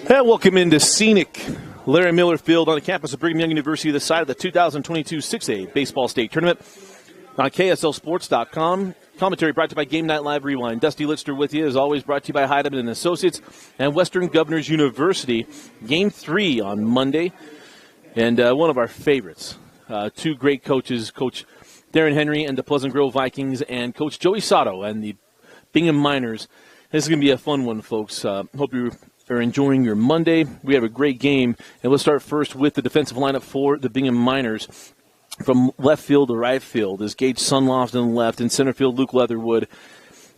And welcome into scenic Larry Miller Field on the campus of Brigham Young University, the side of the 2022 6A Baseball State Tournament on KSLSports.com. Commentary brought to you by Game Night Live Rewind. Dusty Litzner with you, as always, brought to you by Heidemann and Associates and Western Governors University. Game 3 on Monday, and one of our favorites. Two great coaches, Coach Darren Henry and the Pleasant Grove Vikings, and Coach Joey Sato and the Bingham Miners. This is going to be a fun one, folks. Hope you are enjoying your Monday. We have a great game, and we'll start first with the defensive lineup for the Bingham Miners. From left field to right field is Gage Sunloft in left. In center field, Luke Leatherwood.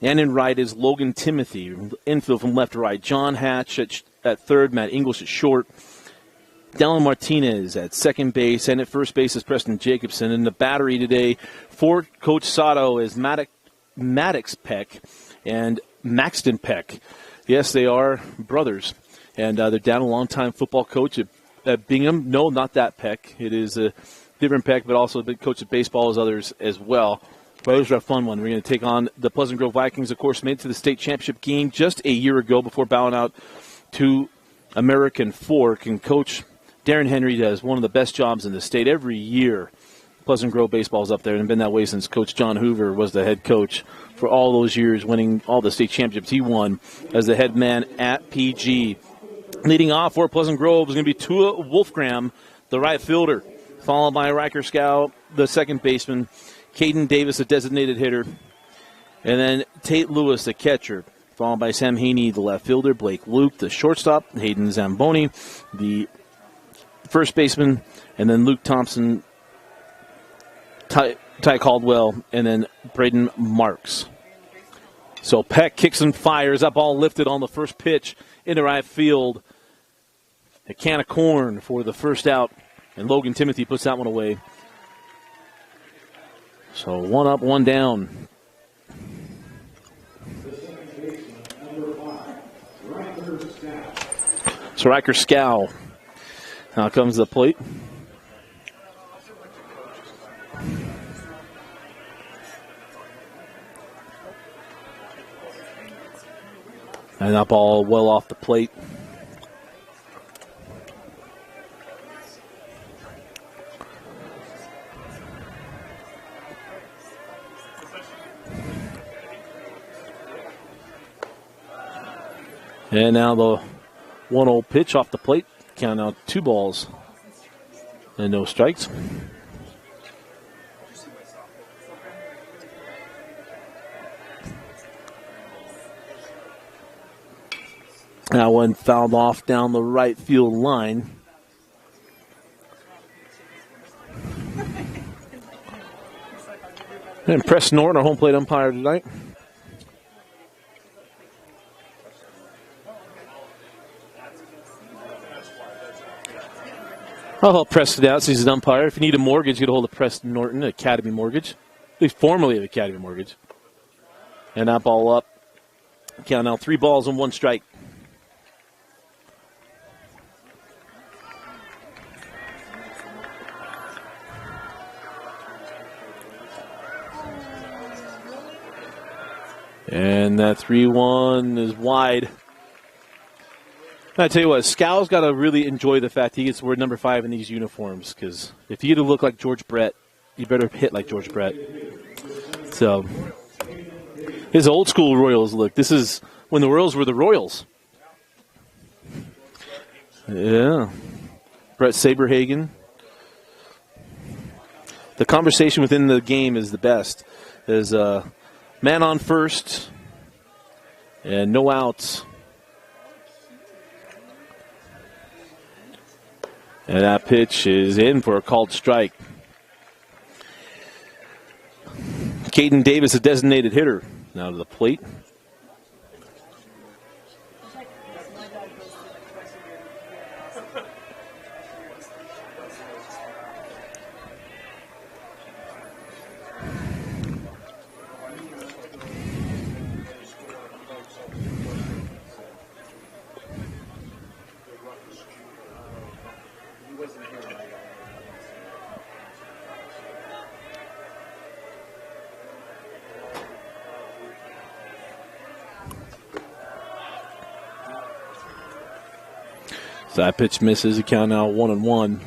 And in right is Logan Timothy. Infield from left to right, John Hatch at third, Matt English at short. Dallin Martinez at second base, and at first base is Preston Jacobson. And the battery today for Coach Sato is Maddox Peck and Maxton Peck. Yes, they are brothers, and they're down a longtime football coach at Bingham. No, not that Peck. It is a different Peck, but also a big coach of baseball as others as well. But it was a fun one. We're going to take on the Pleasant Grove Vikings, of course, made it to the state championship game just a year ago before bowing out to American Fork. And Coach Darren Henry does one of the best jobs in the state every year. Pleasant Grove baseball is up there and been that way since Coach John Hoover was the head coach for all those years, winning all the state championships he won as the head man at PG. Leading off for Pleasant Grove is going to be Tua Wolfgram, the right fielder, followed by Riker Scow, the second baseman, Caden Davis, the designated hitter, and then Tate Lewis, the catcher, followed by Sam Haney, the left fielder, Blake Luke, the shortstop, Hayden Zamboni, the first baseman, and then Luke Thompson, Ty Caldwell, and then Braden Marks. So Peck kicks and fires. That ball lifted on the first pitch into right field. A can of corn for the first out, and Logan Timothy puts that one away. So one up, one down. So Riker Scow now comes to the plate. And that ball well off the plate. And now the 1-0 pitch off the plate. Count out 2 balls and no strikes. That one fouled off down the right field line. And Preston Norton, our home plate umpire tonight. I'll help Preston out since he's an umpire. If you need a mortgage, get a hold of Preston Norton, Academy Mortgage. At least formerly of Academy Mortgage. And that ball up. Count now 3 balls and 1 strike. And that 3-1 is wide. I tell you what, Scow's got to really enjoy the fact he gets to wear number 5 in these uniforms, because if you get to look like George Brett, you better hit like George Brett. So, his old school Royals look. This is when the Royals were the Royals. Yeah. Brett Saberhagen. The conversation within the game is the best. There's man on first and no outs. And that pitch is in for a called strike. Caden Davis, a designated hitter, now to the plate. So that pitch misses. The count now 1-1.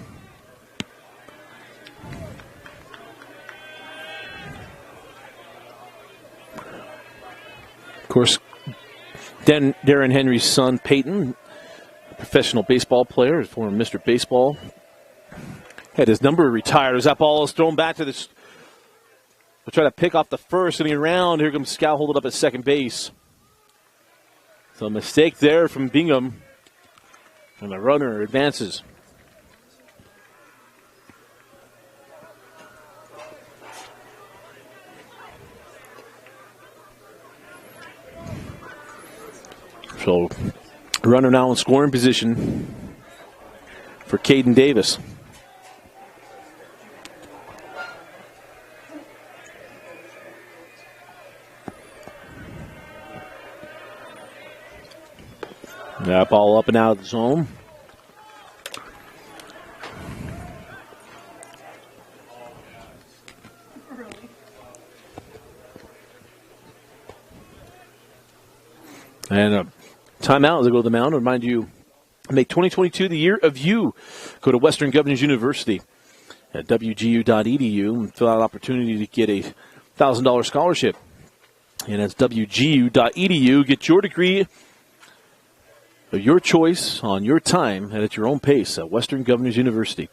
Of course, Darren Henry's son, Peyton, professional baseball player, former Mr. Baseball, had his number retired as that ball is thrown back to this. We'll try to pick off the first, and around. Here comes Scout, hold it up at second base. So a mistake there from Bingham, and the runner advances. So, runner now in scoring position for Caden Davis. That ball up and out of the zone. And a timeout as they go to the mound. Remind you, make 2022 the year of you. Go to Western Governors University at wgu.edu and fill out an opportunity to get a $1,000 scholarship. And that's wgu.edu. Get your degree of your choice on your time and at your own pace at Western Governors University.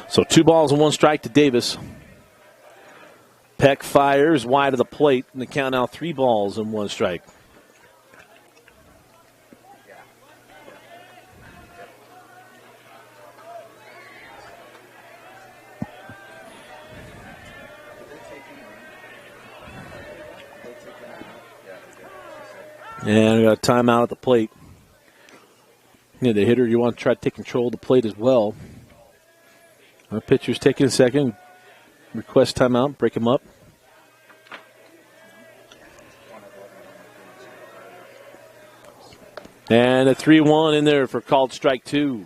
So 2 balls and 1 strike to Davis. Peck fires wide of the plate, and the count now 3 balls and 1 strike. And we got a timeout at the plate. Yeah, the hitter, you want to try to take control of the plate as well. Our pitcher's taking a second. Request timeout, break him up. And a 3-1 in there for called strike 2.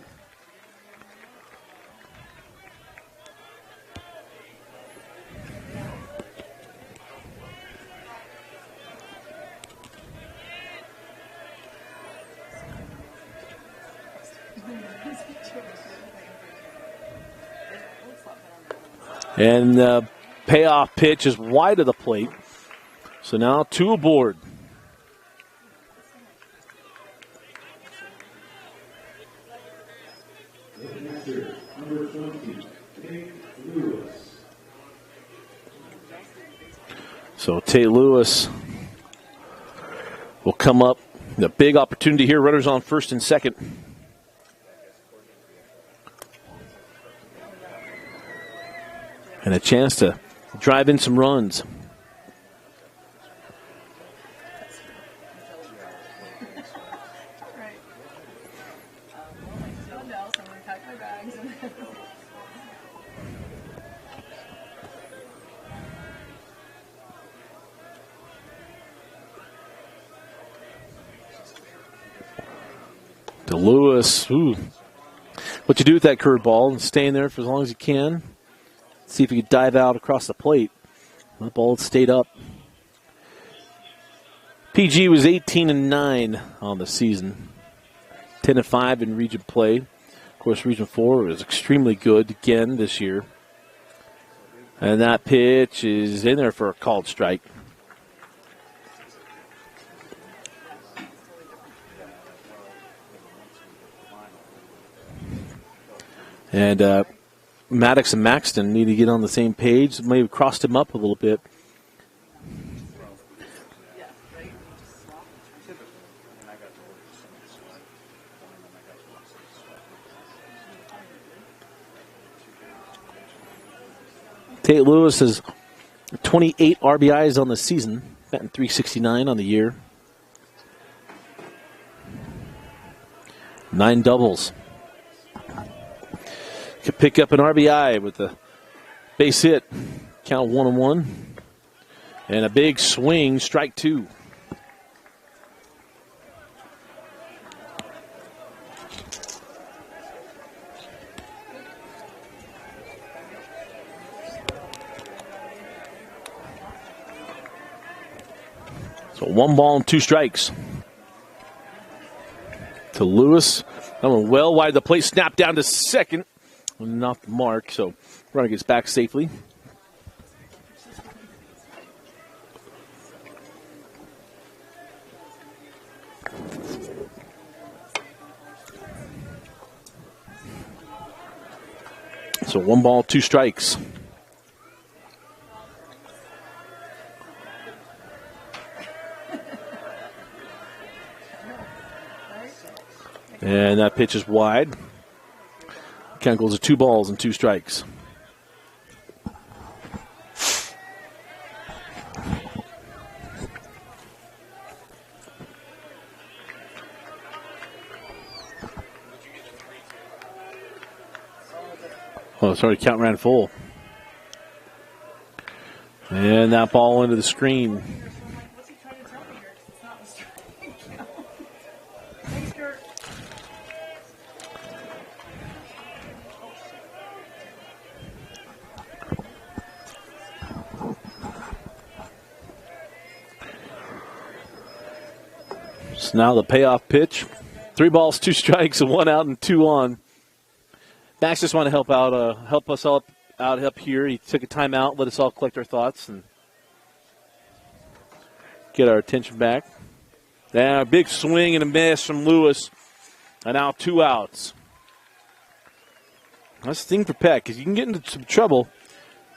And the payoff pitch is wide of the plate. So now 2 aboard. So Tate Lewis will come up. The big opportunity here. Runners on first and second. And a chance to drive in some runs. To Lewis. Ooh. What you do with that curveball and staying there for as long as you can. See if he could dive out across the plate. The ball stayed up. PG was 18-9 on the season. 10-5 in region play. Of course, Region 4 was extremely good again this year. And that pitch is in there for a called strike. And Maddox and Maxton need to get on the same page. May have crossed him up a little bit. Tate Lewis has 28 RBIs on the season, batting .369 on the year. 9 doubles. Could pick up an RBI with the base hit. Count 1-1. And a big swing, strike 2. So 1 ball and 2 strikes. To Lewis. That one well wide of the plate. Snap down to second. Not the mark. So runner gets back safely. So 1 ball, 2 strikes. And that pitch is wide. Count goes to 2 balls and 2 strikes. Oh, sorry, count ran full. And that ball into the screen. So now the payoff pitch. 3 balls, 2 strikes, and 1 out and 2 on. Max just wanted to help out, help us all out up here. He took a timeout, let us all collect our thoughts and get our attention back. Now a big swing and a miss from Lewis, and now 2 outs. That's the thing for Peck, because you can get into some trouble,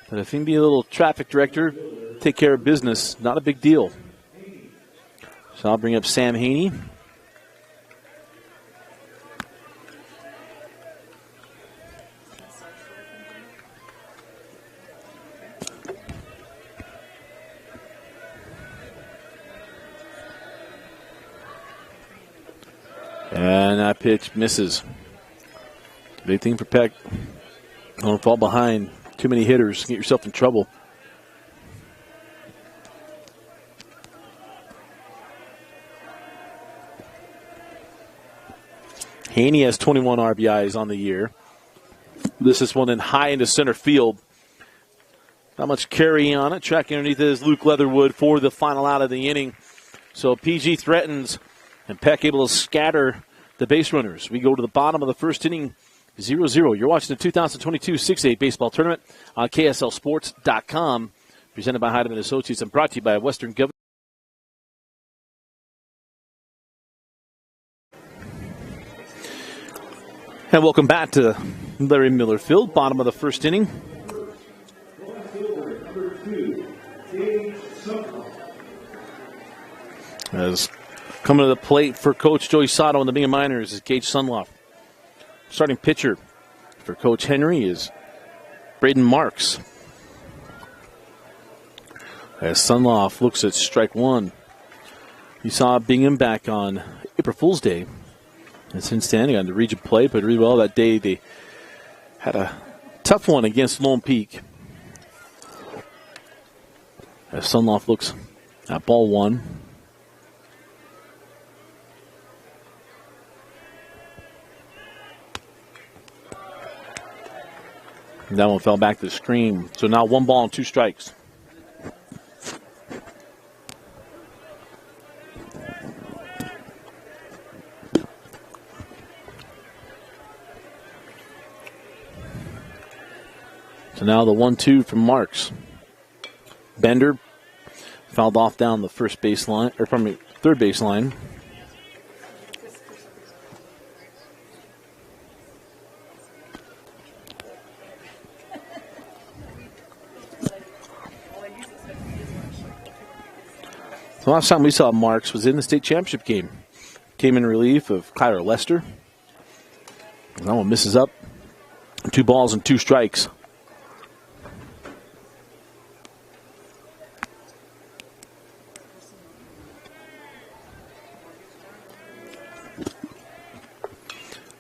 but if he can be a little traffic director, take care of business, not a big deal. So I'll bring up Sam Haney. And that pitch misses. Big thing for Peck. Don't fall behind too many hitters. Get yourself in trouble. Haney has 21 RBIs on the year. This is one in high into center field. Not much carry on it. Tracking underneath it is Luke Leatherwood for the final out of the inning. So PG threatens, and Peck able to scatter the base runners. We go to the bottom of the first inning, 0-0. You're watching the 2022 6A baseball tournament on KSLSports.com, presented by Heidemann Associates and brought to you by Western Government. And welcome back to Larry Miller Field, bottom of the first inning. As coming to the plate for Coach Joey Sato and the Bingham Miners is Gage Sunloff. Starting pitcher for Coach Henry is Braden Marks. As Sunloff looks at strike 1. You saw Bingham back on April Fool's Day. And since then, he got into region play, played really well that day. They had a tough one against Lone Peak. As Sunloff looks at ball 1. And that one fell back to the screen. So now 1 ball and 2 strikes. So now the 1-2 from Marks. Bender fouled off down the first baseline, or pardon me, third baseline. The last time we saw Marks was in the state championship game. Came in relief of Kyler Lester. And that one misses up. 2 balls and 2 strikes.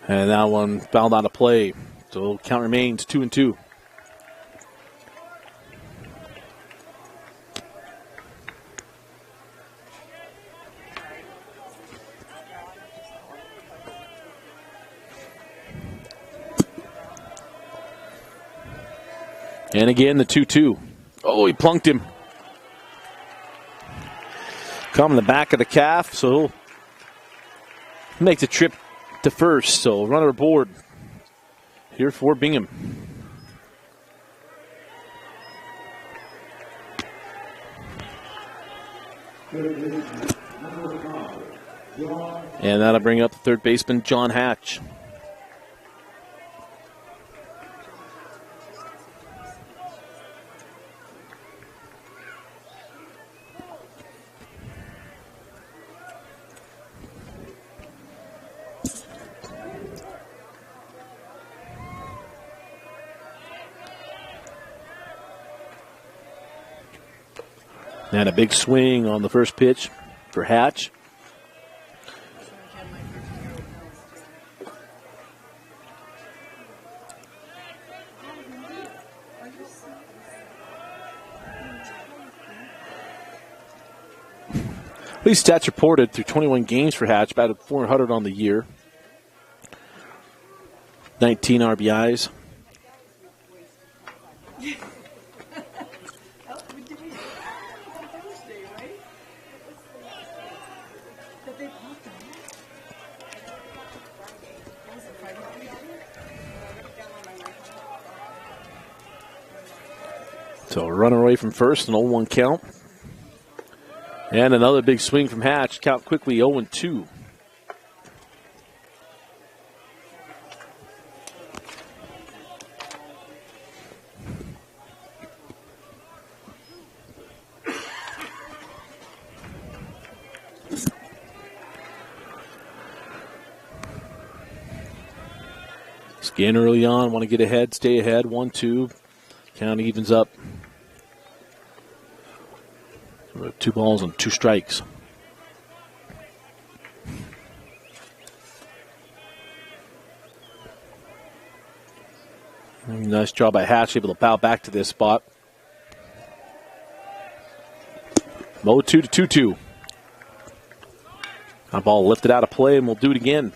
And that one fouled out of play. So count remains 2-2. And again, the 2-2. Oh, he plunked him. Coming the back of the calf, so makes a trip to first. So runner aboard here for Bingham. And that'll bring up the third baseman, John Hatch. And a big swing on the first pitch for Hatch. These stats reported through 21 games for Hatch, batted 400 on the year. 19 RBIs. So a runner away from first, an 0-1 count. And another big swing from Hatch. Count quickly 0-2. Scan early on, want to get ahead, stay ahead. 1-2. Count evens up. 2 balls and 2 strikes. Nice job by Hatch, able to bow back to this spot. 0-2 to 2-2. That ball lifted out of play, and we'll do it again.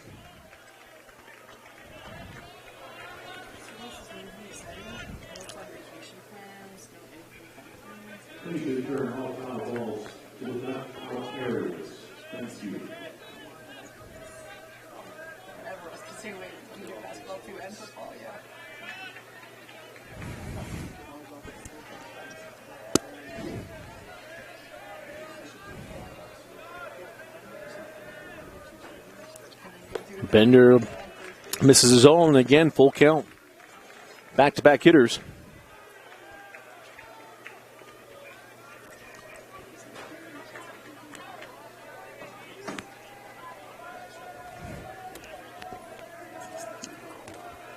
Bender misses his own, and again, full count. Back-to-back hitters.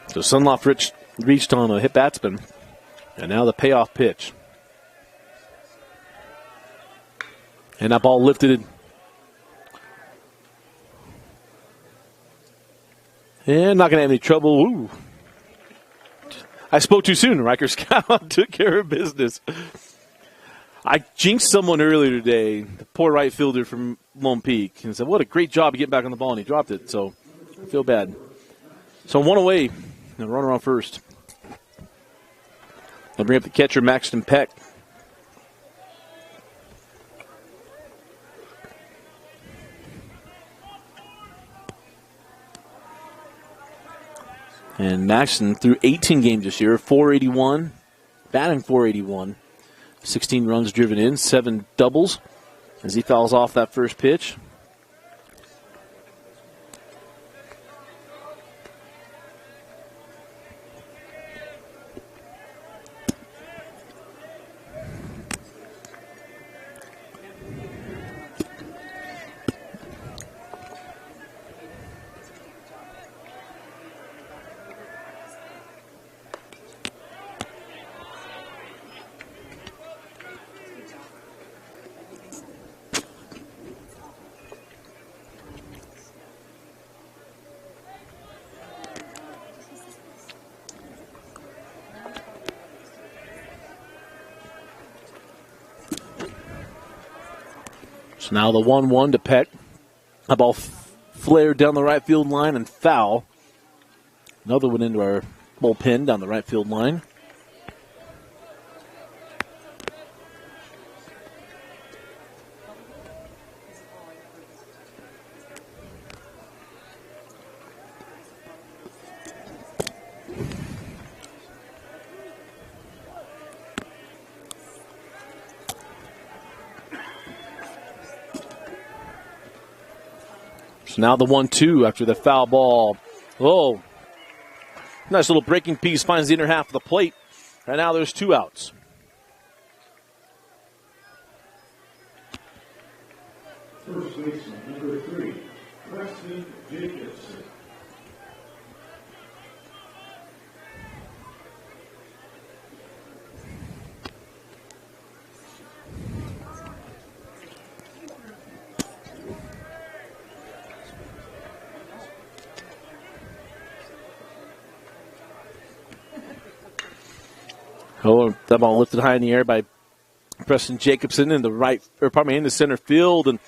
So Sunloft reached on a hit batsman, and now the payoff pitch. And that ball lifted. And not going to have any trouble. Ooh. I spoke too soon. Riker Scout took care of business. I jinxed someone earlier today, the poor right fielder from Lone Peak, and said, what a great job of getting back on the ball, and he dropped it. So I feel bad. So 1 away, and runner on first. I'll bring up the catcher, Maxton Peck. And Maxton through 18 games this year, 481, batting 481, 16 runs driven in, 7 doubles as he fouls off that first pitch. So now the 1-1 to Peck. A ball flared down the right field line and foul. Another one into our bullpen down the right field line. So now the 1-2 after the foul ball. Oh, nice little breaking piece finds the inner half of the plate. Right now there's 2 outs. First baseman, number 3, Preston Jacobson. Oh, that ball lifted high in the air by Preston Jacobson in the center field, and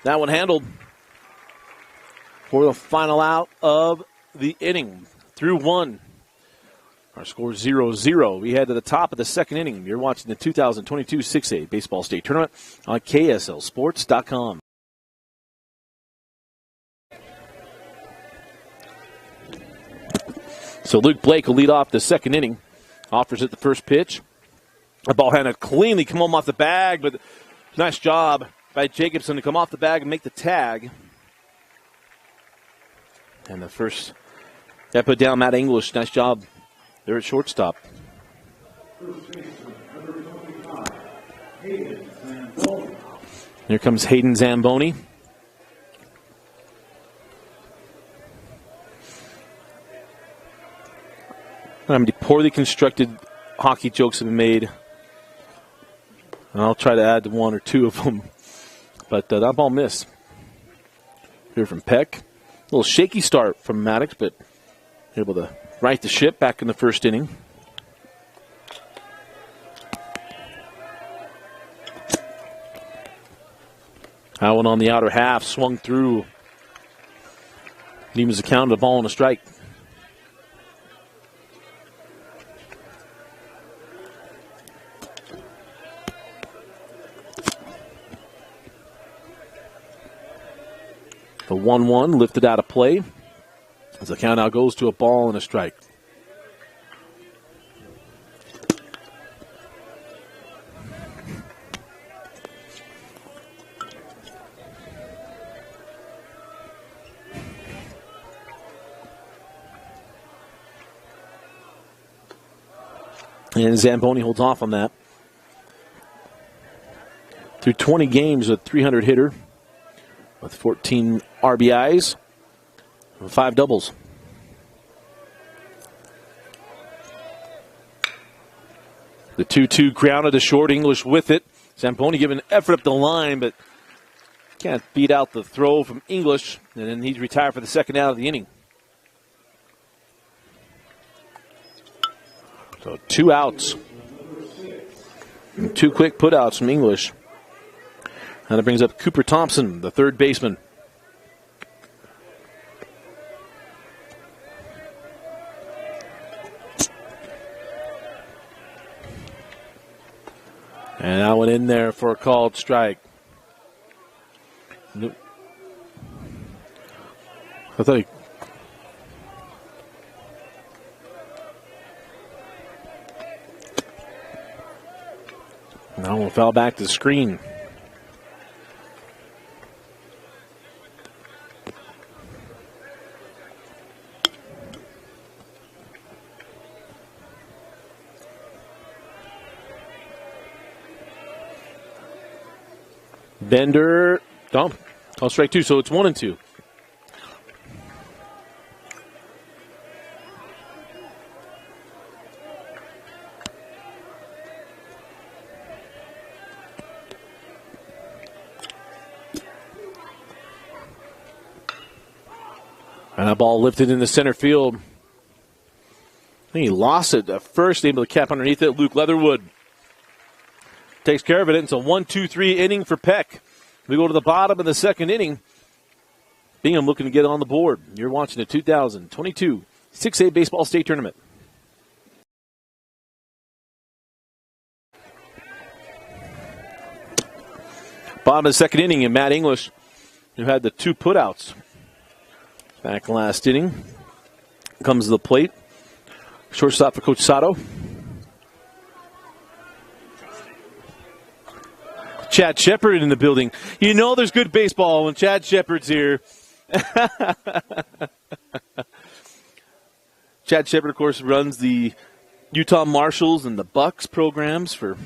that one handled for the final out of the inning. Through 1. Our score 0-0. We head to the top of the second inning. You're watching the 2022 6A Baseball State Tournament on KSLSports.com. So Luke Blake will lead off the second inning. Offers it the first pitch. The ball handed cleanly, come home off the bag, but nice job by Jacobson to come off the bag and make the tag. And the first, that put down Matt English. Nice job there at shortstop. Here comes Hayden Zamboni. Poorly constructed hockey jokes have been made. And I'll try to add 1 or 2 of them. But that ball missed. Here from Peck. A little shaky start from Maddox, but able to right the ship back in the first inning. That one on the outer half, swung through. Neiman's accounted a ball and a strike. The 1-1 lifted out of play as the count now goes to a ball and a strike. And Zamboni holds off on that. Through 20 games, a 300 hitter with 14 RBIs and 5 doubles. The 2-2 grounded to short. English with it. Zamboni giving an effort up the line, but can't beat out the throw from English. And then he's retired for the second out of the inning. So 2 outs. 2 quick putouts from English. And it brings up Cooper Thompson, the third baseman. And that went in there for a called strike. I thought he... Now we'll foul back to the screen. Bender, dump. Call strike 2, so it's 1-2. And that ball lifted in the center field. I think he lost it at first, able to cap underneath it. Luke Leatherwood takes care of it. It's a 1-2-3 inning for Peck. We go to the bottom of the second inning. Bingham looking to get on the board. You're watching the 2022 6A Baseball State Tournament. Bottom of the second inning, and Matt English, who had the 2 putouts back last inning, comes to the plate. Shortstop for Coach Sato. Chad Shepard in the building. You know there's good baseball when Chad Shepard's here Chad Shepard, of course, runs the Utah Marshals and the Bucks programs for. In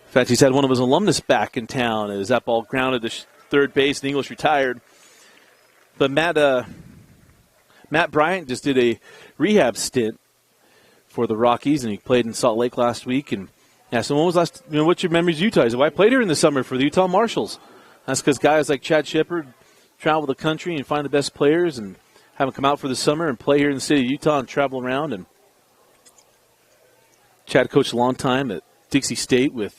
fact, he's had one of his alumnus back in town as that ball grounded to third base and English retired. But Matt Bryant just did a rehab stint for the Rockies, and he played in Salt Lake last week. And yeah, so when was last? What's your memories of Utah? He said, well, I played here in the summer for the Utah Marshals. That's because guys like Chad Shepard travel the country and find the best players and have them come out for the summer and play here in the city of Utah and travel around. And Chad coached a long time at Dixie State with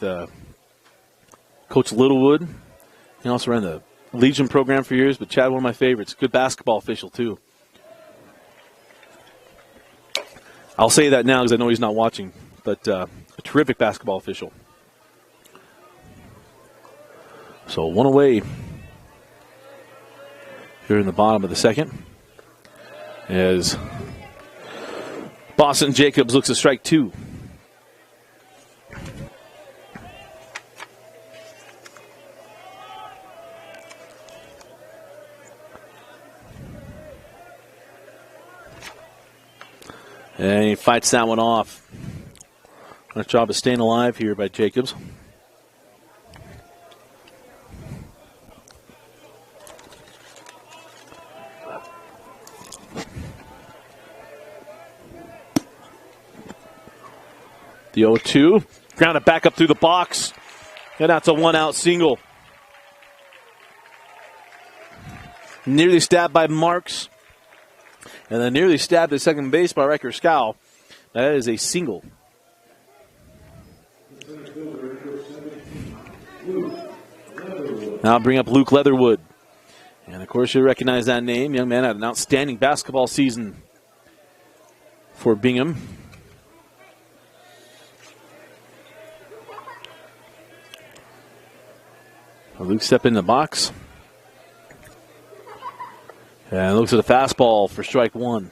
Coach Littlewood. He also ran the Legion program for years, but Chad, one of my favorites. Good basketball official, too. I'll say that now because I know he's not watching, but a terrific basketball official. So one away here in the bottom of the second as Boston Jacobs looks at strike two. And he fights that one off. Nice job of staying alive here by Jacobs. The 0-2. Grounded back up through the box. And that's a one-out single. Nearly stabbed by Marks. And then nearly stabbed at second base by Riker Scow. That is a single. Now I'll bring up Luke Leatherwood. And, of course, you recognize that name. Young man had an outstanding basketball season for Bingham. Luke step in the box. And looks at a fastball for strike one.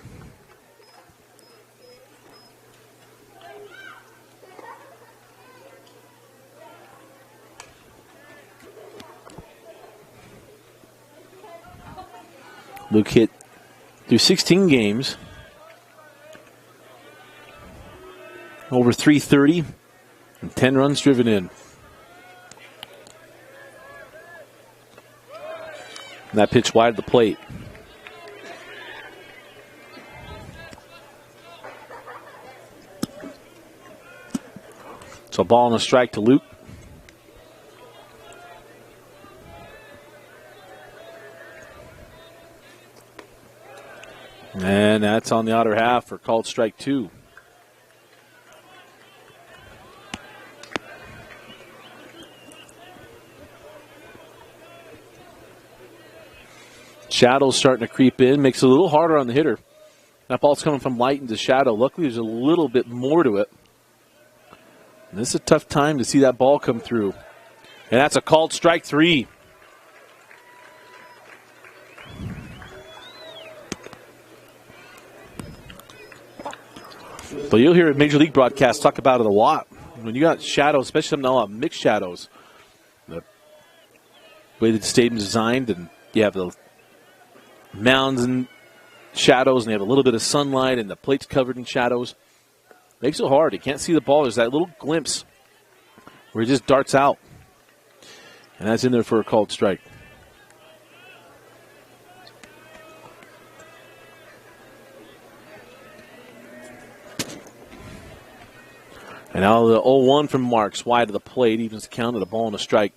Luke hit through 16 games. Over 330 and 10 runs driven in. And that pitch wide of the plate. So a ball and a strike to Luke. And that's on the outer half for called strike two. Shadow's starting to creep in. Makes it a little harder on the hitter. That ball's coming from light into shadow. Luckily, there's a little bit more to it. And this is a tough time to see that ball come through. And that's a called strike three. But you'll hear Major League broadcasts talk about it a lot. When you got shadows, especially some mixed shadows, the way that the stadium's designed, and you have the mounds and shadows, and you have a little bit of sunlight, and the plate's covered in shadows. Makes it hard. You can't see the ball. There's that little glimpse where it just darts out. And that's in there for a called strike. And now the 0-1 from Marks, wide of the plate, evens the count of the ball and a strike.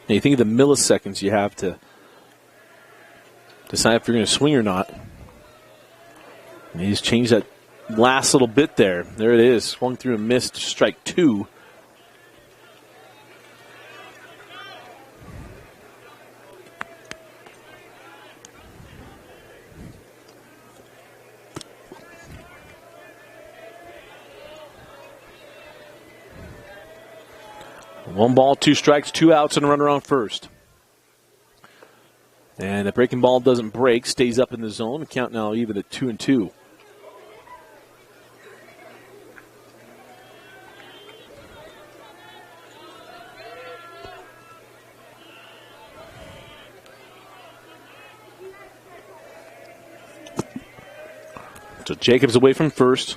Now you think of the milliseconds you have to decide if you're going to swing or not. And he's changed that last little bit there. There it is. Swung through and missed. Strike two. One ball, two strikes, two outs, and a runner on first. And the breaking ball doesn't break, stays up in the zone. Count now even at 2-2. So Jacobs away from first.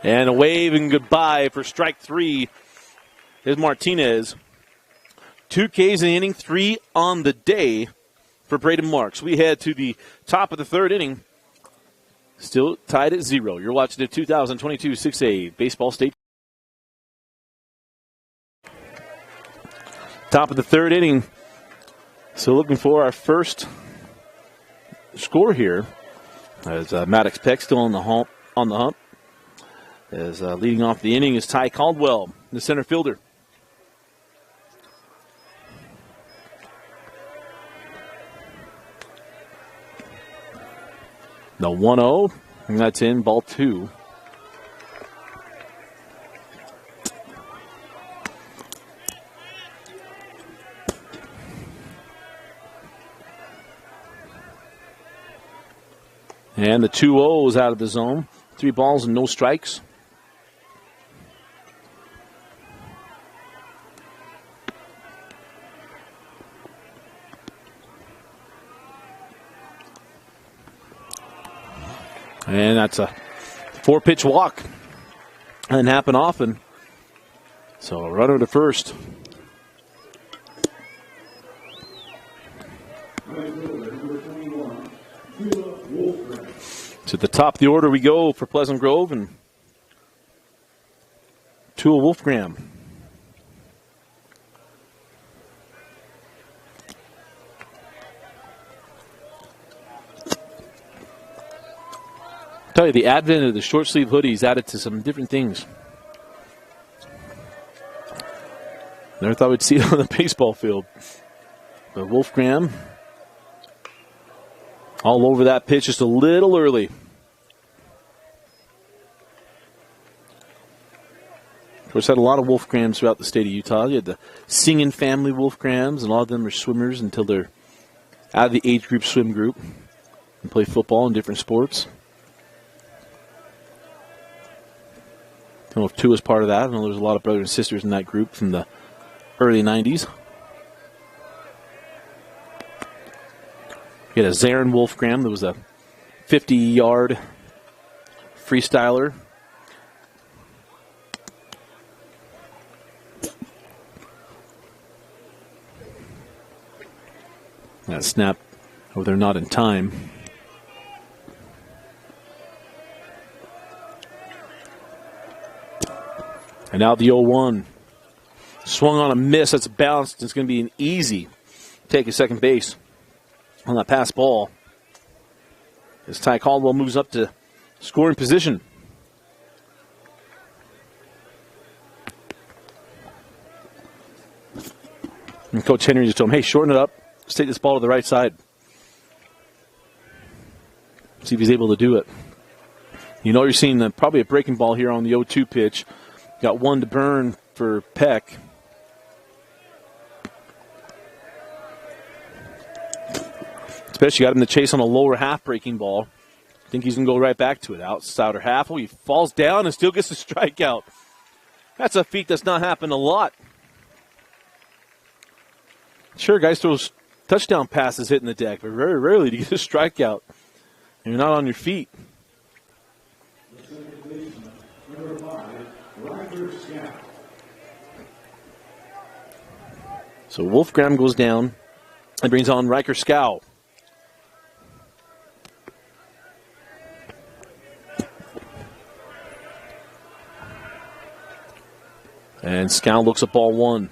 And a wave and goodbye for strike 3. Here's Martinez. 2 Ks in the inning, 3 on the day for Braden Marks. We head to the top of the 3rd inning. Still tied at 0. You're watching the 2022 6A Baseball State. Top of the 3rd inning. So looking for our first score here. As Maddox Peck still on the hump. As leading off the inning is Ty Caldwell, the center fielder. The 1-0, and that's in, ball 2. And the 2-0 is out of the zone. 3 balls and no strikes. And that's a 4-pitch walk. Doesn't happen often. So a runner to first. To the top of the order we go for Pleasant Grove and Tua Wolfgram. I'll tell you, the advent of the short sleeve hoodies added to some different things. Never thought we'd see it on the baseball field. But Wolfgram all over that pitch just a little early. Of course, had a lot of Wolfgrams throughout the state of Utah. You had the Singing family Wolfgrams, and a lot of them are swimmers until they're out of the age group swim group and play football and different sports. I don't know if Tua's part of that. I know there's a lot of brothers and sisters in that group from the early 90s. We had a Zarin Wolfgram that was a 50-yard freestyler. That snap over there, not in time. And now the 0-1. Swung on a miss. That's bounced. It's going to be an easy take at second base on that pass ball. As Ty Caldwell moves up to scoring position. And Coach Henry just told him, hey, shorten it up. Just take this ball to the right side. See if he's able to do it. You know you're seeing probably a breaking ball here on the 0-2 pitch. Got one to burn for Peck. Especially got him to chase on a lower half breaking ball. I think he's going to go right back to it. Outside or half. Oh, he falls down and still gets a strikeout. That's a feat that's not happened a lot. Sure, guys throw touchdown passes hitting the deck, but very rarely do you get a strikeout. And you're not on your feet. So Wolfgram goes down and brings on Riker Scow. And Scow looks at ball 1.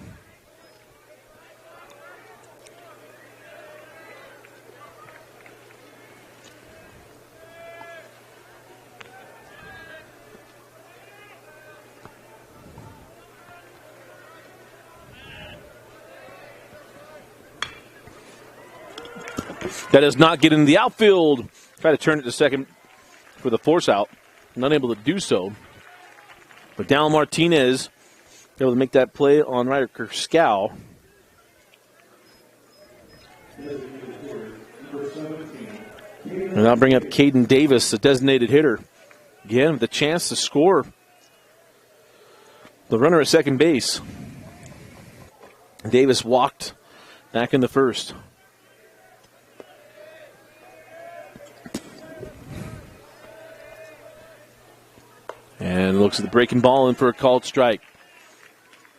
That does not get into the outfield. Try to turn it to second for the force out. Not able to do so. But Dallin Martinez able to make that play on Riker Scow. And now bring up Caden Davis, the designated hitter. Again, with the chance to score. The runner at second base. Davis walked back in the first. And looks at the breaking ball in for a called strike.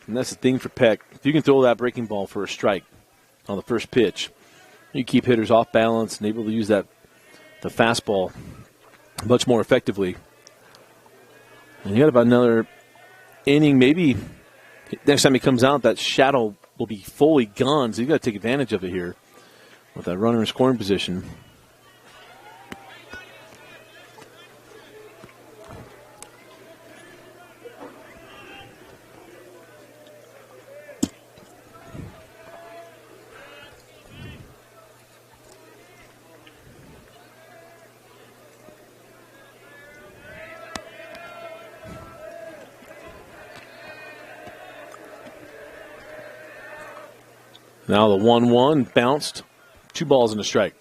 And that's the thing for Peck. If you can throw that breaking ball for a strike on the first pitch, you keep hitters off balance and able to use the fastball much more effectively. And you got about another inning, maybe next time he comes out, that shadow will be fully gone, so you got to take advantage of it here with that runner in scoring position. Now the 1-1 bounced. 2 balls and a strike.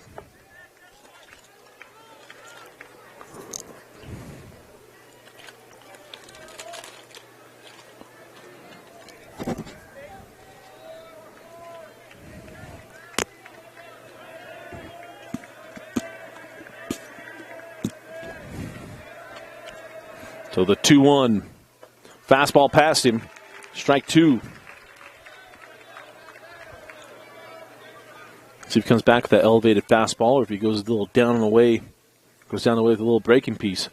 So the 2-1 fastball past him. Strike 2. See if he comes back with that elevated fastball or if he goes a little down and away, goes down the way with a little breaking piece.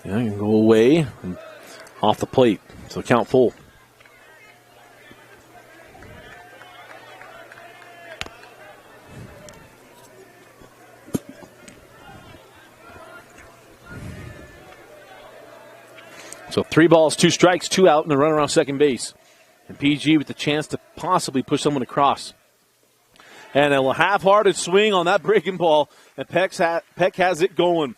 Yeah, you can go away and off the plate. So count full. So 3 balls, 2 strikes, 2 out, and a run around second base. And PG with the chance to possibly push someone across. And a half-hearted swing on that breaking ball, and Peck has it going.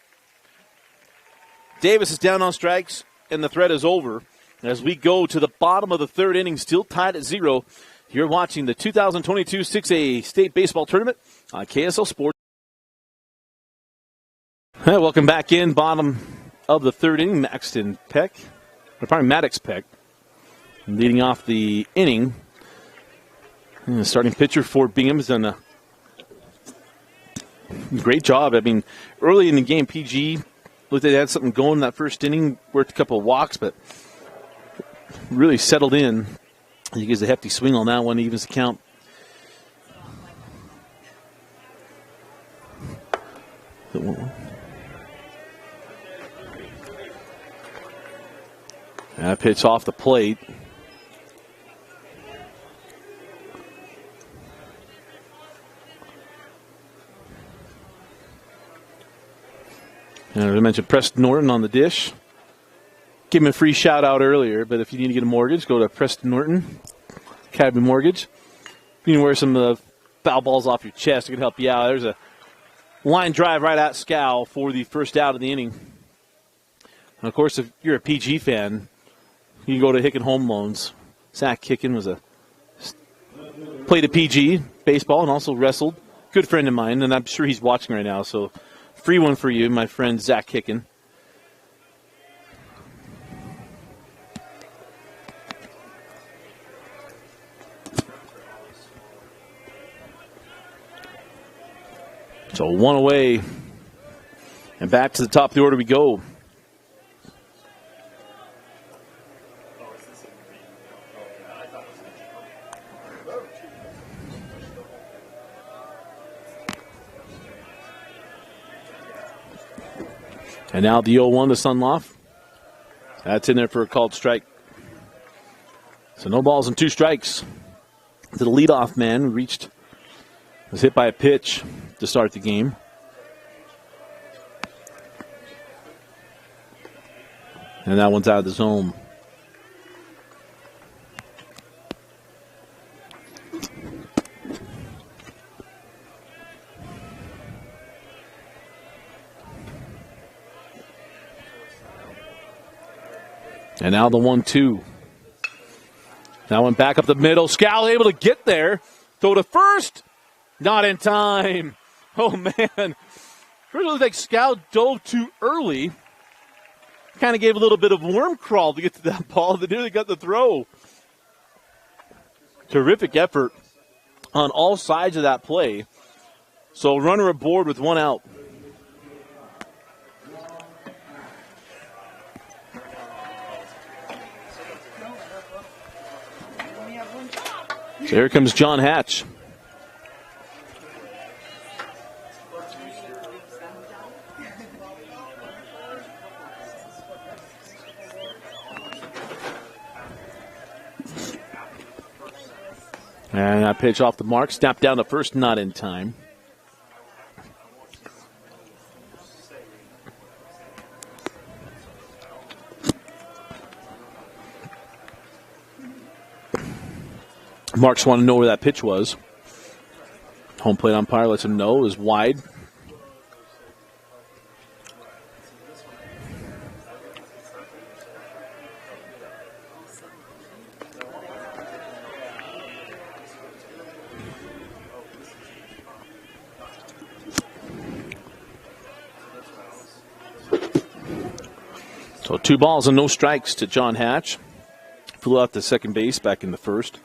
Davis is down on strikes, and the threat is over. As we go to the bottom of the 3rd inning, still tied at 0. You're watching the 2022 6A State Baseball Tournament on KSL Sports. Hey, welcome back in, bottom of the 3rd inning. Maxton Peck, or probably Maddox Peck, leading off the inning. And the starting pitcher for Bingham has done a great job. I mean, early in the game, PG looked like they had something going in that first inning, worked a couple of walks, but really settled in. He gives a hefty swing on that one, evens the count. That pitch off the plate. And as I mentioned, Preston Norton on the dish. Give him a free shout out earlier, but if you need to get a mortgage, go to Preston Norton, Academy Mortgage. If you can wear some of the foul balls off your chest, it can help you out. There's a line drive right at Scow for the first out of the inning. And of course, if you're a PG fan, you can go to Hicken Home Loans. Zach Hicken played a PG baseball and also wrestled. Good friend of mine, and I'm sure he's watching right now. So, free one for you, my friend Zach Hicken. So 1 away, and back to the top of the order we go. And now the 0-1 to Sunloff. That's in there for a called strike. So no balls and 2 strikes. To the leadoff man, was hit by a pitch to start the game. And that one's out of the zone. And now the 1-2. That one back up the middle. Scal able to get there. Throw to first. Not in time. Oh, man. First it looked like Scal dove too early. Kind of gave a little bit of worm crawl to get to that ball. They nearly got the throw. terrific effort on all sides of that play. So runner aboard with one out. So here comes John Hatch. And that pitch off the mark, snapped down the first, not in time. Marks want to know where that pitch was. Home plate umpire lets him know it was wide. So 2 balls and no strikes to John Hatch. Flew out to second base back in the first.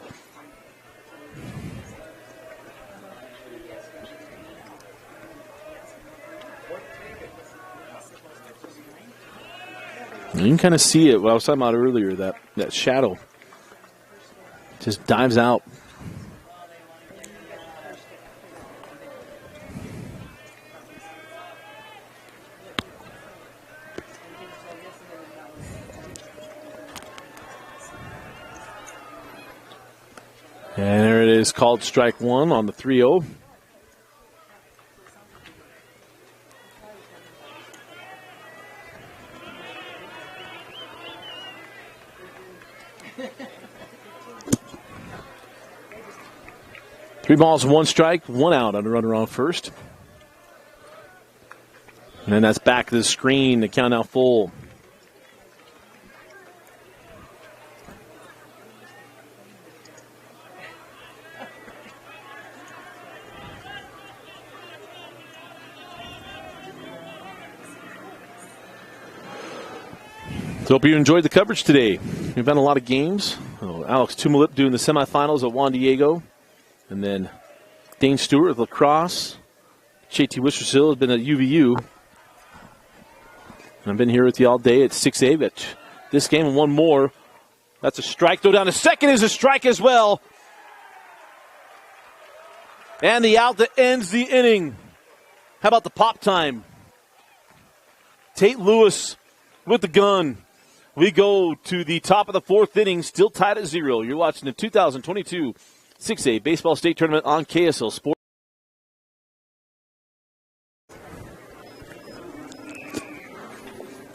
You can kind of see it, what I was talking about earlier, that shadow just dives out. And there it is, called strike one on the 3-0. Three balls, 1 strike, 1 out on a runner on first. And then that's back to the screen. The count now full. So hope you enjoyed the coverage today. We've had a lot of games. Alex Tumalip doing the semifinals at Juan Diego. And then Dane Stewart with lacrosse. JT Wistersill has been at UVU. I've been here with you all day at 6A. But this game and one more. That's a strike. Throw down to second is a strike as well. And the out that ends the inning. How about the pop time? Tate Lewis with the gun. We go to the top of the 4th inning, still tied at 0. You're watching the 2022 6A Baseball State Tournament on KSL Sports.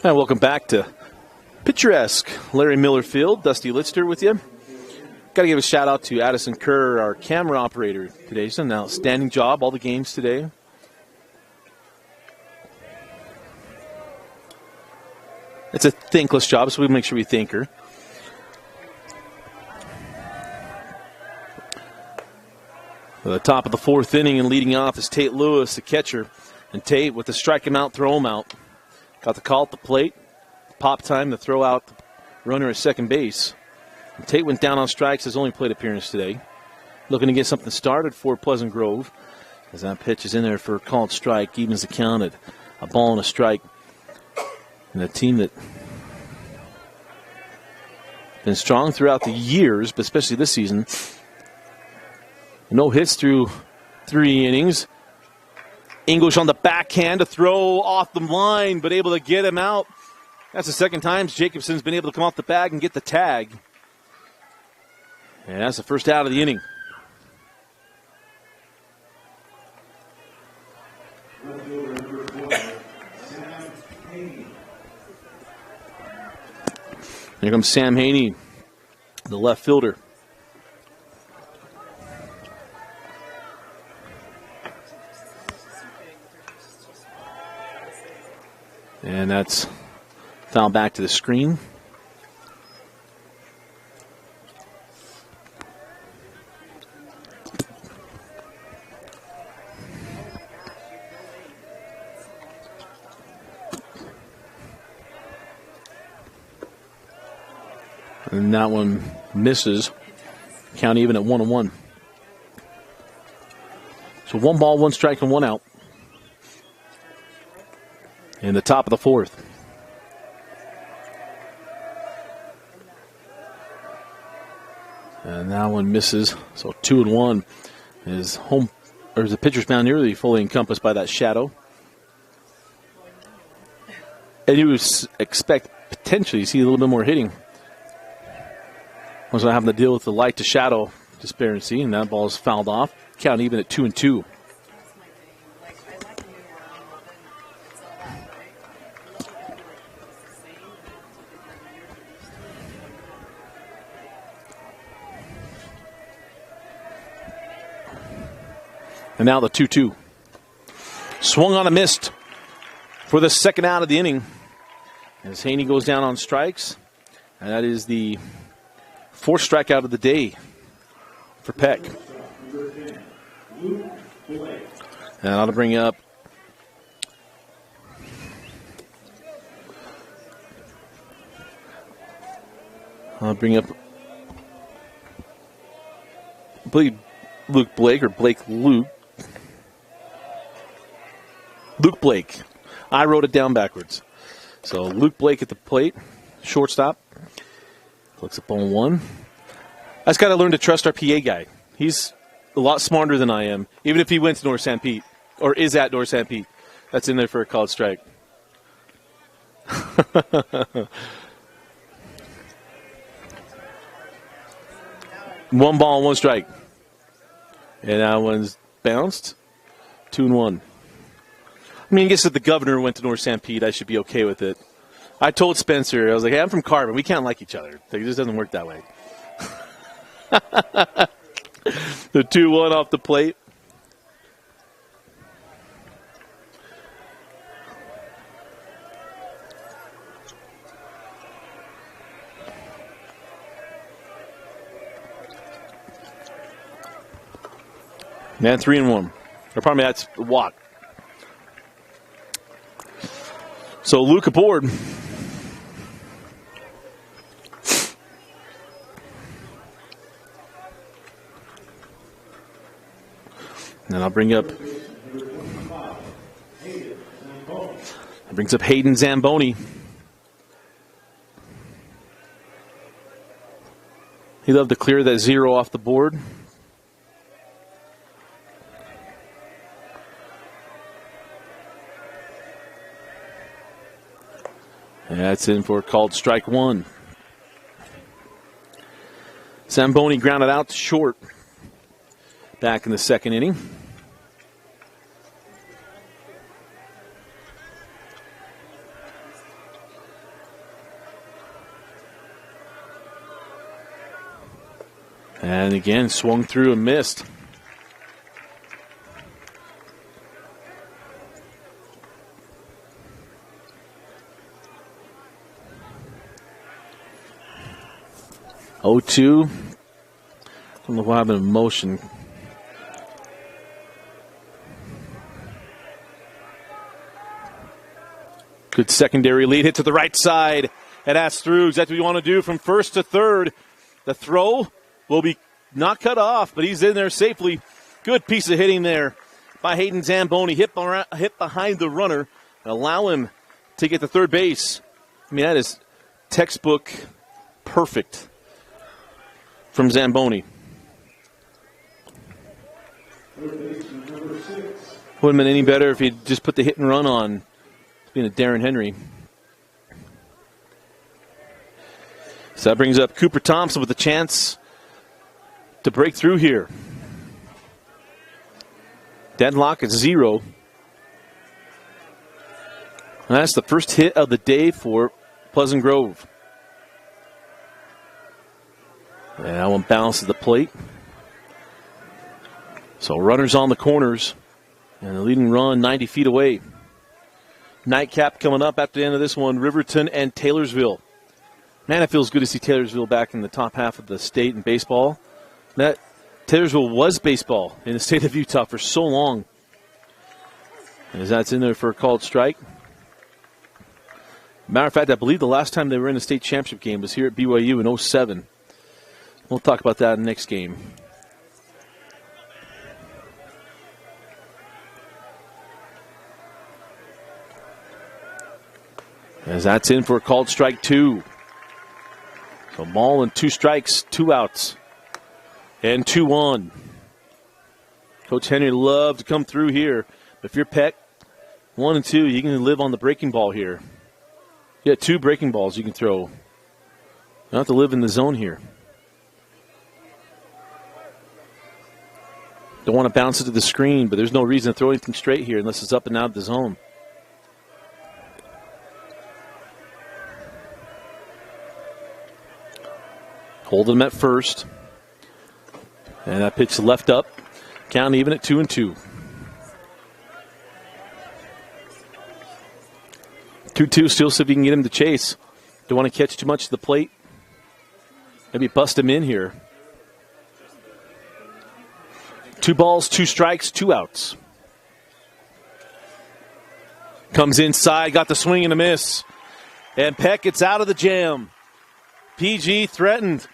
And welcome back to picturesque Larry Miller Field. Dusty Litster with you. Got to give a shout out to Addison Kerr, our camera operator today. He's done an outstanding job all the games today. It's a thankless job, so we make sure we thank her. At the top of the 4th inning and leading off is Tate Lewis, the catcher. And Tate, with the strike him out, throw him out. Got the call at the plate. Pop time to throw out the runner at second base. And Tate went down on strikes, his only plate appearance today. Looking to get something started for Pleasant Grove. As that pitch is in there for a called strike, evens the count at a ball and a strike. And a team that been strong throughout the years, but especially this season. No hits through 3 innings. English on the backhand to throw off the line, but able to get him out. That's the second time Jacobson's been able to come off the bag and get the tag. And that's the first out of the inning. Here comes Sam Haney, the left fielder. And that's foul back to the screen. And that one misses. Count even at 1-1. So 1 ball, 1 strike, and 1 out. In the top of the 4th. And that one misses. So 2-1 is home, or is the pitcher's mound nearly fully encompassed by that shadow. And you would expect potentially see a little bit more hitting. Was not having to deal with the light to shadow disparity, and that ball is fouled off. Count even at 2-2. And now the 2-2. Swung on a missed for the second out of the inning. As Haney goes down on strikes. And that is the 4th strikeout of the day for Peck. And I'll bring up I believe Luke Blake or Blake Luke. Luke Blake. I wrote it down backwards. So Luke Blake at the plate, shortstop. Looks up on 1. I just got to learn to trust our PA guy. He's a lot smarter than I am, even if he went to North St. Pete or is at North St. Pete. That's in there for a called strike. 1 ball, 1 strike. And that one's bounced. 2-1. I mean, I guess if the governor went to North St. Pete, I should be okay with it. I told Spencer, I was like, hey, I'm from Carbon. We can't like each other. It just doesn't work that way. The 2-1 off the plate. Man, 3-1. Or probably that's a walk. So Luke aboard. And I'll bring up. That brings up Hayden Zamboni. He loved to clear that 0 off the board. And that's in for called strike 1. Zamboni grounded out to short back in the 2nd inning. And again, swung through and missed. Oh, 2. I don't know what happened in motion. Good secondary lead, hit to the right side. And that's through. Exactly what you want to do from 1st to 3rd. The throw will be not cut off, but he's in there safely. Good piece of hitting there by Hayden Zamboni. Hit behind the runner. Allow him to get to 3rd base. I mean, that is textbook perfect from Zamboni. Wouldn't have been any better if he'd just put the hit and run on, being a Darren Henry. So that brings up Cooper Thompson with a chance to break through here. Deadlock at 0. And that's the first hit of the day for Pleasant Grove. And that one bounces the plate. So runners on the corners. And the leading run 90 feet away. Nightcap coming up after the end of this one. Riverton and Taylorsville. Man, it feels good to see Taylorsville back in the top half of the state in baseball. That Taylorsville was baseball in the state of Utah for so long. As that's in there for a called strike. Matter of fact, I believe the last time they were in a state championship game was here at BYU in 07. We'll talk about that in the next game. As that's in for a called strike 2. So ball and 2 strikes, 2 outs, and 2-1. Coach Henry loved to come through here. But if you're Peck, 1 and 2, you can live on the breaking ball here. You got 2 breaking balls you can throw. You don't have to live in the zone here. Don't want to bounce it to the screen, but there's no reason to throw anything straight here unless it's up and out of the zone. Holding him at first. And that pitch left up. Count even at 2-2. 2-2, still see if you can get him to chase. Don't want to catch too much of the plate. Maybe bust him in here. 2 balls, 2 strikes, 2 outs. Comes inside, got the swing and a miss. And Peck gets out of the jam. PG threatened,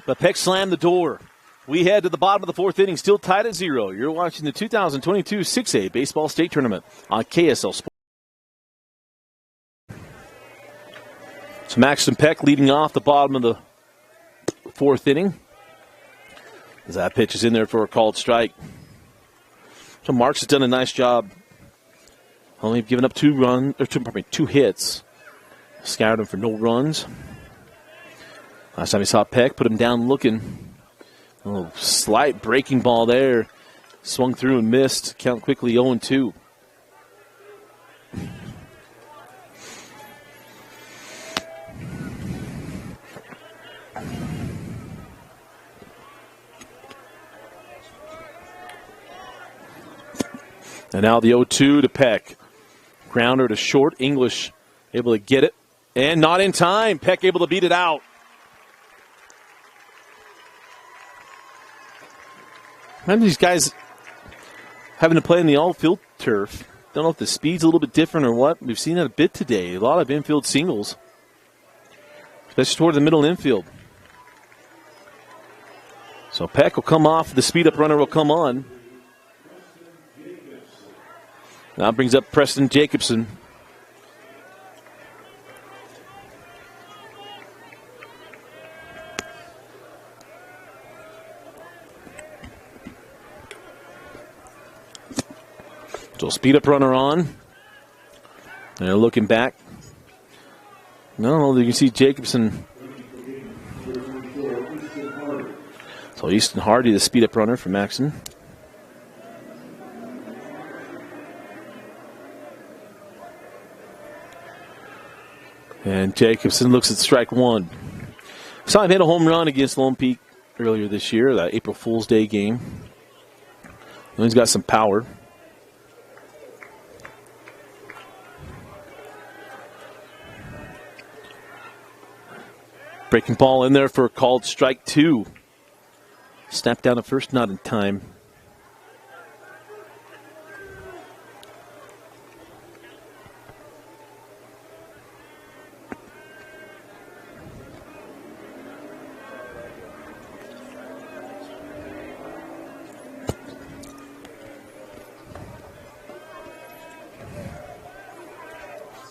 but Peck slammed the door. We head to the bottom of the 4th inning, still tied at 0. You're watching the 2022 6A Baseball State Tournament on KSL Sports. So Maxton Peck leading off the bottom of the 4th inning. As that pitch is in there for a called strike. So Marks has done a nice job. Only given up 2 hits. Scoured him for no runs. Last time he saw Peck, put him down looking. A little slight breaking ball there. Swung through and missed. Count quickly 0-2. And now the 0-2 to Peck. Grounder to short. English able to get it. And not in time. Peck able to beat it out. Remember these guys having to play in the all-field turf. Don't know if the speed's a little bit different or what. We've seen that a bit today. A lot of infield singles. Especially toward the middle infield. So Peck will come off. The speed-up runner will come on. Now brings up Preston Jacobson. So speed up runner on. And they're looking back. No, you can see Jacobson. So Easton Hardy, the speed up runner for Maxon. And Jacobson looks at strike 1. Saw him hit a home run against Lone Peak earlier this year, that April Fool's Day game. And he's got some power. Breaking ball in there for a called strike 2. Snapped down at first, not in time.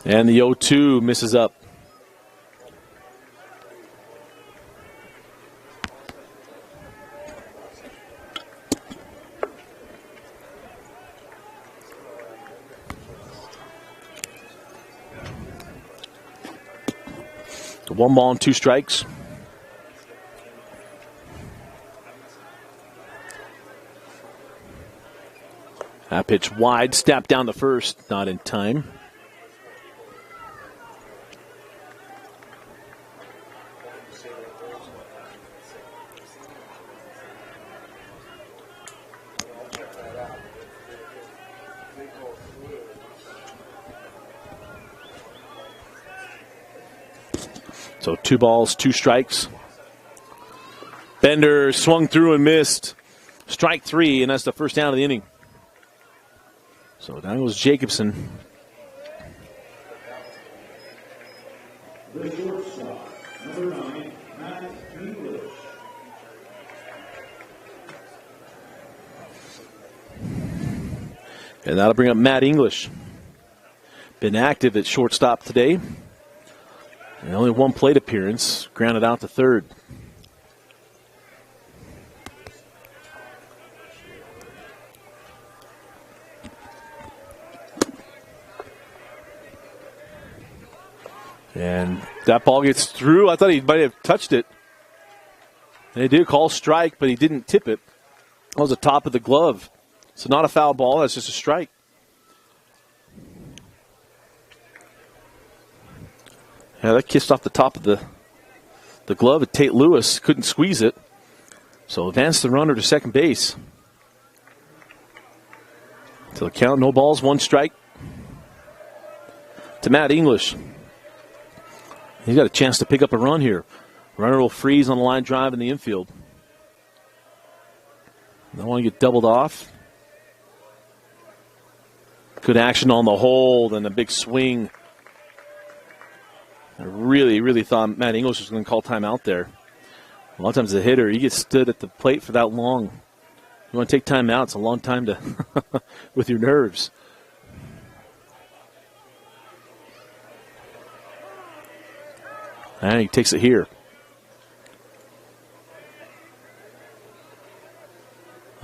And the 0-2 misses up. The 1 ball and 2 strikes. That pitch wide, snapped down the first, not in time. So 2 balls, 2 strikes. Bender swung through and missed. Strike 3, and that's the first down of the inning. So down goes Jacobson. The shortstop, number 9, Matt English. And that'll bring up Matt English. Been active at shortstop today. And only one plate appearance, grounded out to third. And that ball gets through. I thought he might have touched it. They did call strike, but he didn't tip it. That was the top of the glove. So not a foul ball, that's just a strike. Yeah, that kissed off the top of the glove of Tate Lewis. Couldn't squeeze it. So advance the runner to second base. To the count, no balls, one strike. To Matt English. He's got a chance to pick up a run here. Runner will freeze on the line drive in the infield. Don't want to get doubled off. Good action on the hold and a big swing. I really thought Matt English was going to call timeout there. A lot of times the hitter, he gets stood at the plate for that long. You want to take timeout, it's a long time to with your nerves. And he takes it here.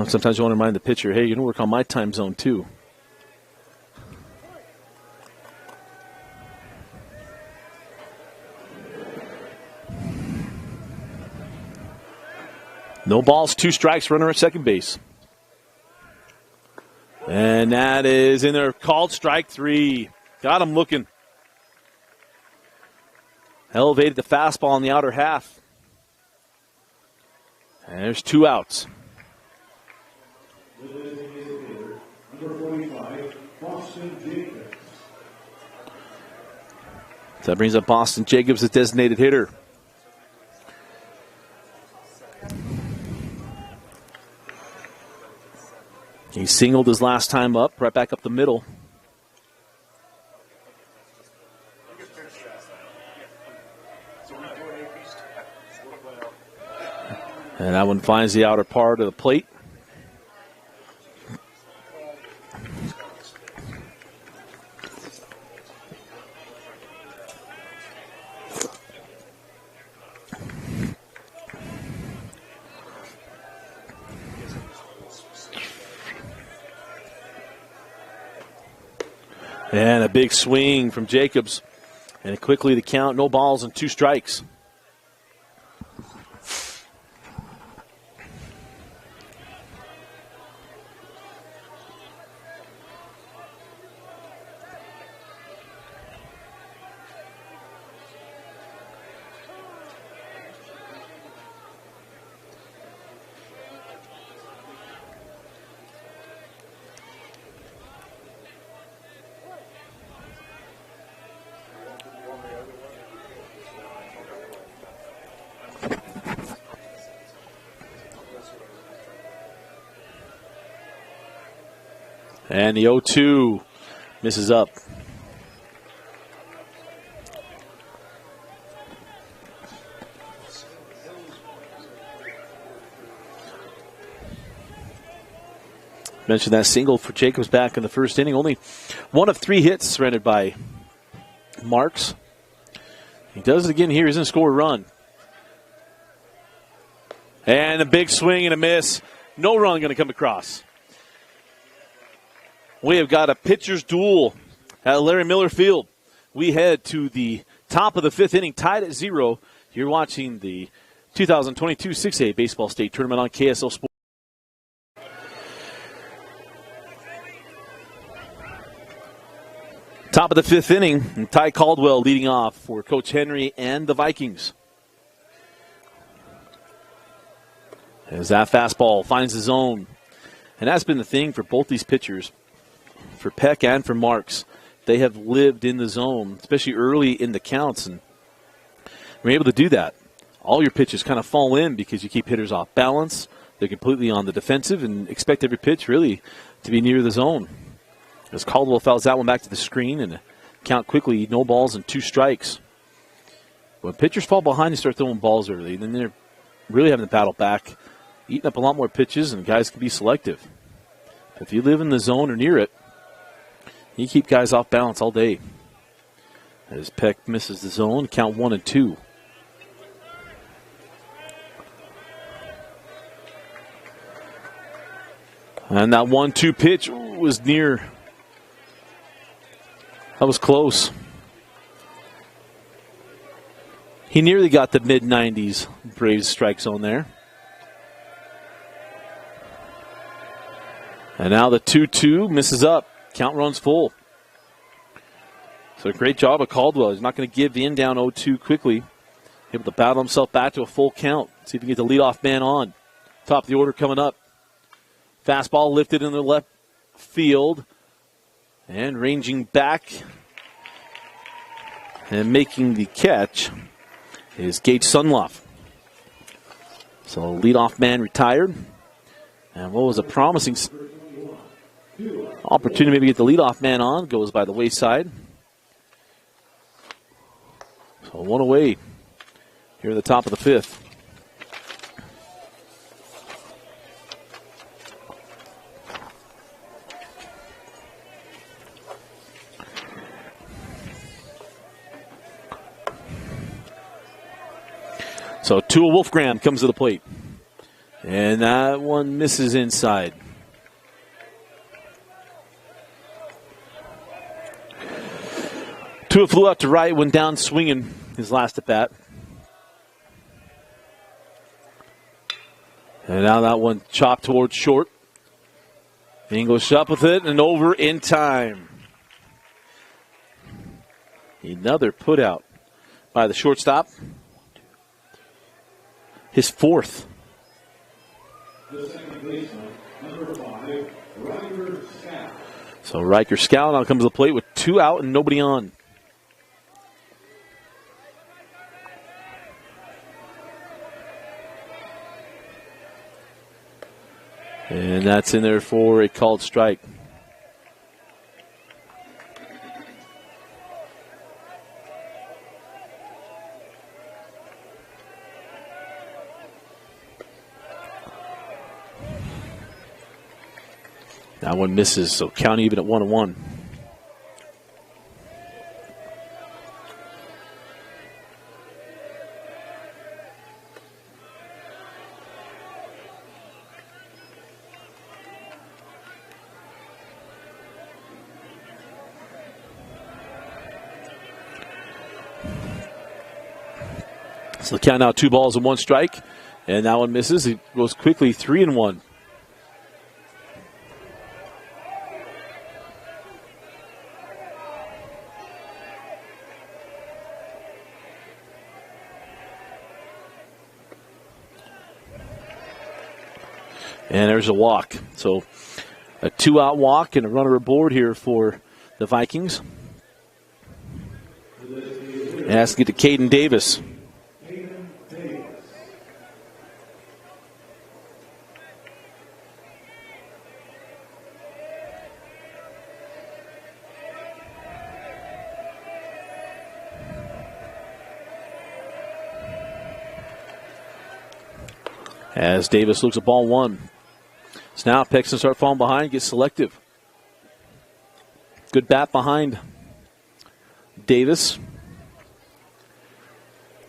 Sometimes you want to remind the pitcher, hey, you're going to work on my time zone too. No balls, two strikes, runner at second base. And that is in there, called strike three. Got him looking. Elevated the fastball on the outer half. And there's two outs. Number 45, Boston Jacobs. So that brings up Boston Jacobs, the designated hitter. He singled his last time up, right back up the middle. And that one finds the outer part of the plate. And a big swing from Jacobs. And quickly the count, no balls and two strikes. And the 0-2 misses up. Mentioned that single for Jacobs back in the first inning. Only one of three hits surrendered by Marks. He does it again here. He's going to score a run. And a big swing and a miss. No run going to come across. We have got a pitcher's duel at Larry Miller Field. We head to the top of the fifth inning, tied at 0. You're watching the 2022 6A Baseball State Tournament on KSL Sports. Top of the fifth inning, and Ty Caldwell leading off for Coach Henry and the Vikings. As that fastball finds the zone. And that's been the thing for both these pitchers. For Peck and for Marks, they have lived in the zone, especially early in the counts, and we're able to do that. All your pitches kind of fall in because you keep hitters off balance. They're completely on the defensive and expect every pitch really to be near the zone. As Caldwell fouls that one back to the screen and count quickly, no balls and two strikes. When pitchers fall behind and start throwing balls early, then they're really having to battle back, eating up a lot more pitches, and guys can be selective. If you live in the zone or near it, You keep guys off balance all day. As Peck misses the zone, count 1-2. And that 1-2 pitch was near. That was close. He nearly got the mid-90s Braves strike zone there. And now the 2-2 misses up. Count runs full. So great job of Caldwell. He's not going to give in down 0-2 quickly. Able to battle himself back to a full count. See if he can get the leadoff man on. Top of the order coming up. Fastball lifted in the left field. And ranging back and making the catch is Gage Sunloff. So leadoff man retired. And what was a promising opportunity maybe to get the leadoff man on goes by the wayside. So one away here at the top of the fifth. So Tua Wolfgram comes to the plate. And that one misses inside. Tua flew out to right, went down swinging his last at bat. And now that one chopped towards short. English up with it and over in time. Another put out by the shortstop. His fourth. So Riker Scow now comes to the plate with 2 out and nobody on. And that's in there for a called strike. That one misses, so count even at 1-1. So the count now 2 balls and 1 strike. And that one misses. It goes quickly 3-1. And there's a walk. So a 2-out walk and a runner aboard here for the Vikings. And has to get to Caden Davis. As Davis looks at ball 1. So now Peck's going to start falling behind, gets selective. Good bat behind Davis.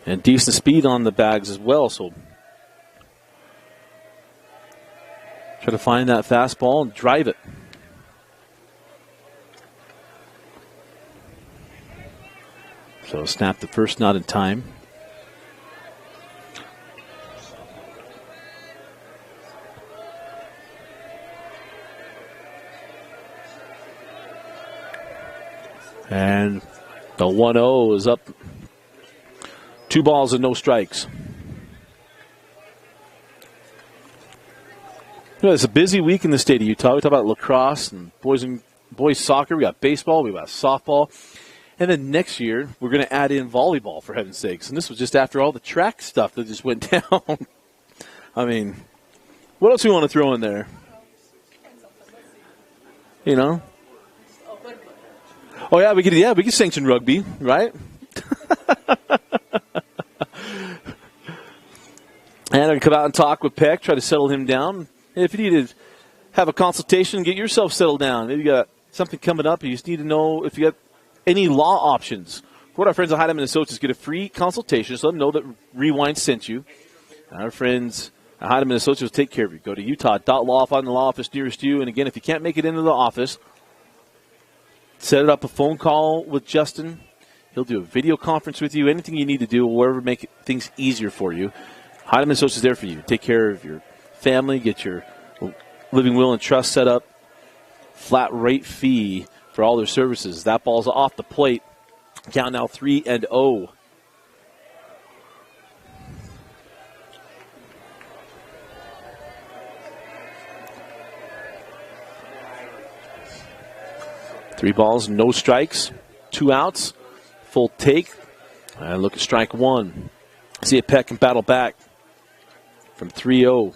And decent speed on the bags as well. So try to find that fastball and drive it. So snap the first, not in time. And the 1-0 is up. 2 balls and no strikes. You know, it's a busy week in the state of Utah. We talk about lacrosse and boys soccer. We got baseball. We got softball. And then next year, we're going to add in volleyball, for heaven's sakes. And this was just after all the track stuff that just went down. I mean, what else do we want to throw in there? You know? Oh, yeah, we could sanction rugby, right? And I'm going to come out and talk with Peck, try to settle him down. If you need to have a consultation, get yourself settled down. Maybe you got something coming up, you just need to know if you got any law options. Go to our friends at Heidemann Associates, get a free consultation, so let them know that Rewind sent you. And our friends at Heidemann Associates will take care of you. Go to utah.law, find the law office nearest you. And again, if you can't make it into the office, set up a phone call with Justin. He'll do a video conference with you. Anything you need to do, wherever make things easier for you. Heidemann Associates is there for you. Take care of your family, get your living will and trust set up. Flat rate fee for all their services. That ball's off the plate. Count now 3-0. Three balls, no strikes, 2 outs, full take. And look at strike one. See if Peck can battle back from 3-0.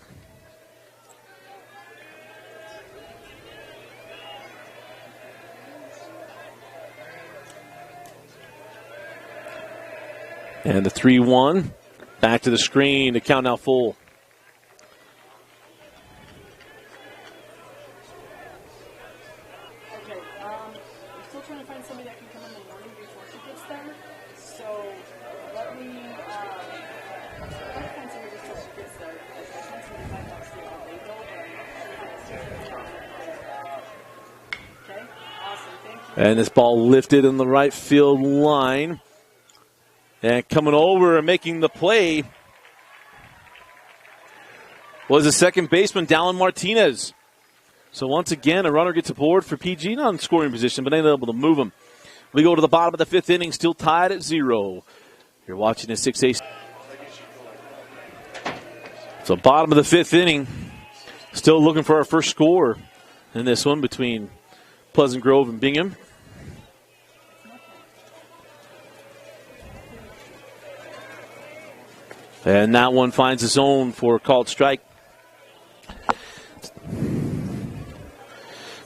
And the 3-1. Back to the screen. The count now full. Okay, I'm still trying to find somebody that can come in the morning before she gets there. So let me find somebody before she gets there. I find somebody in my house to all day though, but okay, awesome, thank you. And this ball lifted in the right field line. And coming over and making the play was the second baseman, Dallin Martinez. So once again, a runner gets aboard for PG, not in scoring position, but ain't able to move him. We go to the bottom of the 5th inning, still tied at 0. You're watching the 6A. So bottom of the 5th inning, still looking for our first score in this one between Pleasant Grove and Bingham. And that one finds its own for a called strike.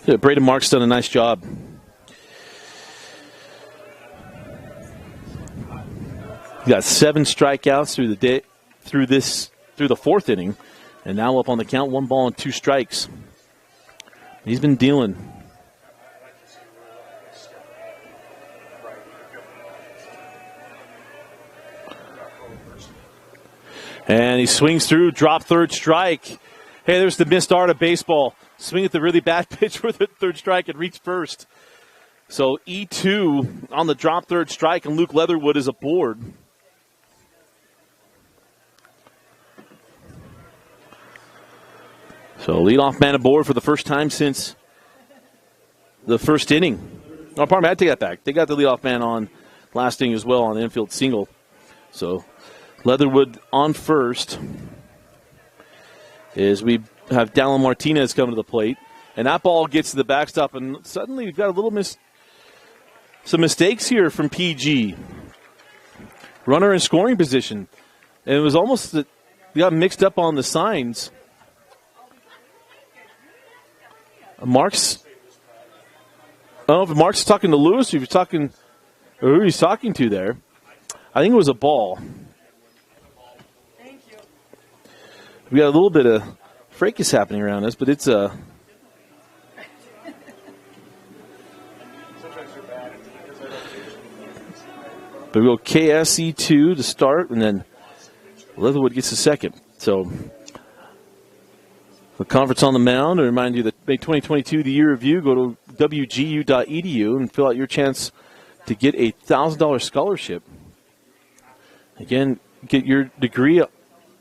Yeah, Braden Mark's done a nice job. He got 7 strikeouts through the day, through the 4th inning, and now up on the count, 1 ball and 2 strikes. He's been dealing. And he swings through, drop third strike. Hey, there's the missed art of baseball. Swing at the really bad pitch for the third strike and reach first. So E2 on the drop third strike, and Luke Leatherwood is aboard. So leadoff man aboard for the first time since the first inning. Oh, pardon me, I take that back. They got the leadoff man on last inning as well on the infield single. So Leatherwood on first as we have Dallin Martinez coming to the plate. And that ball gets to the backstop, and suddenly we've got a little some mistakes here from PG. Runner in scoring position. And it was almost that we got mixed up on the signs. Mark's talking to Lewis, or who he's talking to there. I think it was a ball. We got a little bit of fracas happening around us, but it's a. But we go KSE2 to start, and then Leatherwood gets the second. So the conference on the mound. I remind you that May 2022, the year review. Go to wgu.edu and fill out your chance to get a $1,000 scholarship. Again, get your degree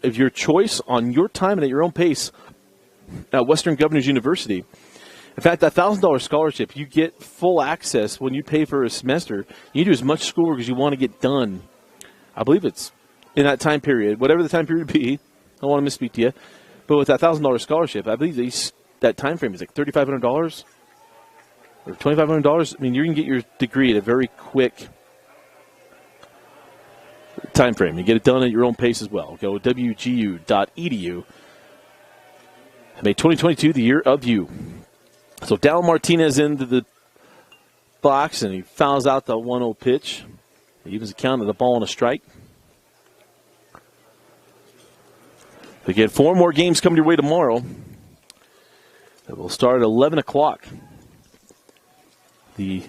of your choice on your time and at your own pace at Western Governors University. In fact, that $1,000 scholarship, you get full access when you pay for a semester. You do as much schoolwork as you want to get done. I believe it's in that time period, whatever the time period be. I don't want to misspeak to you. But with that $1,000 scholarship, I believe that time frame is like $3,500 or $2,500. I mean, you're going to get your degree at a very quick time frame. You get it done at your own pace as well. Go to wgu.edu. May 2022, the year of you. So Dallin Martinez into the box, and he fouls out the 1-0 pitch. He evens the count of the ball and a strike. Again, 4 more games coming your way tomorrow. It will start at 11 o'clock. The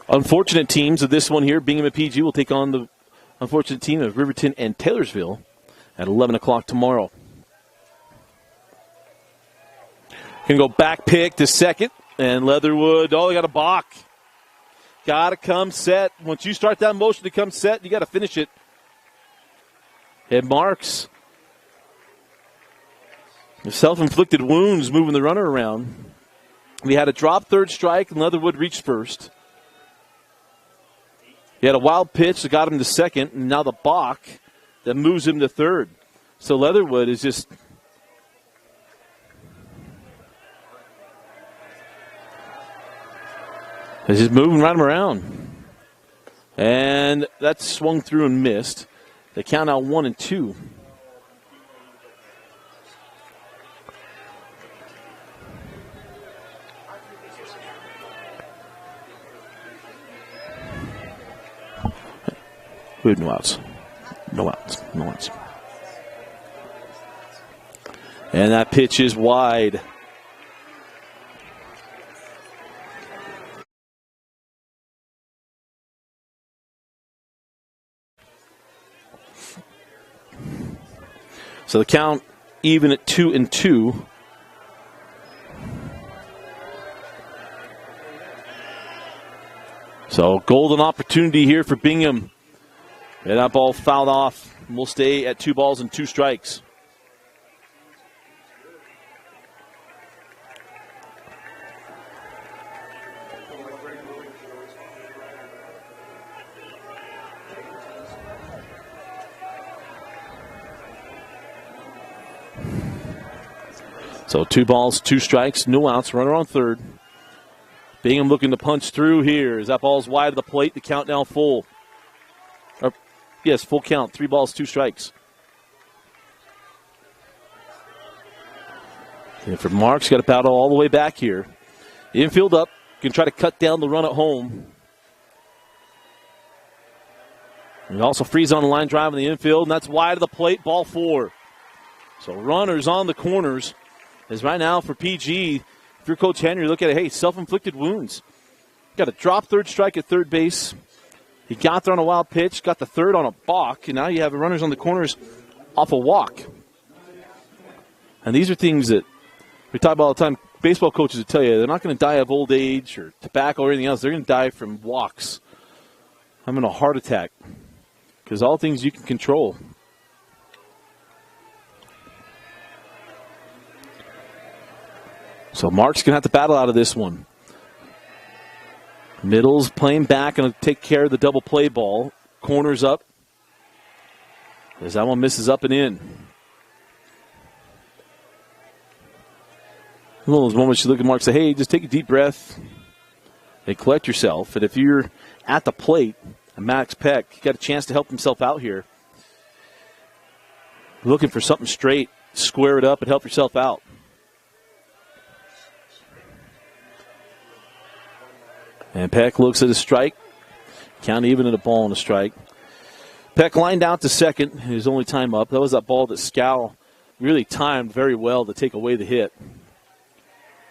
unfortunate teams of this one here, Bingham and PG, will take on the unfortunate team of Riverton and Taylorsville at 11 o'clock tomorrow. Can go back pick to second, and Leatherwood, they got a balk. Got to come set. Once you start that motion to come set, you got to finish it. It marks. The self-inflicted wounds moving the runner around. We had a drop third strike, and Leatherwood reached first. He had a wild pitch that got him to second, and now the balk that moves him to third. So Leatherwood is just moving right around. And that swung through and missed. They count out 1-2. We have no outs. No outs. No outs. And that pitch is wide. So the count even at 2-2. So golden opportunity here for Bingham. And that ball fouled off. We'll stay at 2 balls and 2 strikes. So 2 balls, 2 strikes, no outs, runner on third. Bingham looking to punch through here. As that ball's wide of the plate, the count now full. Yes, full count, 3 balls, 2 strikes. And for Marks, got to battle all the way back here. Infield up, can try to cut down the run at home. And also freeze on the line drive in the infield, and that's wide of the plate, ball 4. So runners on the corners. As right now for PG, if you're Coach Henry, look at it, hey, self-inflicted wounds. Got a drop third strike at third base. He got there on a wild pitch, got the third on a balk, and now you have the runners on the corners off a walk. And these are things that we talk about all the time. Baseball coaches will tell you they're not going to die of old age or tobacco or anything else. They're going to die from walks. Having a heart attack. Because all things you can control. So Mark's going to have to battle out of this one. Middle's playing back and take care of the double play ball. Corners up. As that one misses up and in. One of those moments you look at Mark and say, hey, just take a deep breath and collect yourself. And if you're at the plate, and Max Peck got a chance to help himself out here. Looking for something straight, square it up and help yourself out. And Peck looks at a strike. Count even at a ball and a strike. Peck lined out to second. His only time up. That was that ball that Scow really timed very well to take away the hit.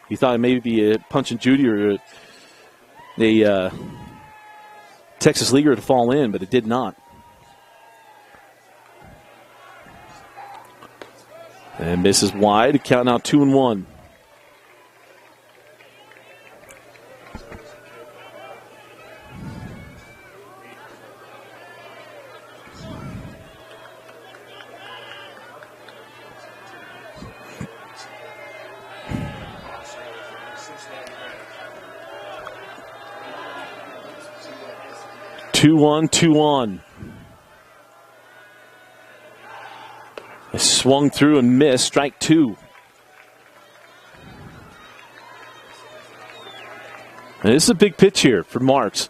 He thought it may be a Punch and Judy or a Texas Leaguer to fall in, but it did not. And misses wide. Count now 2-1. Two on. I swung through and missed. Strike 2. And this is a big pitch here for Marks.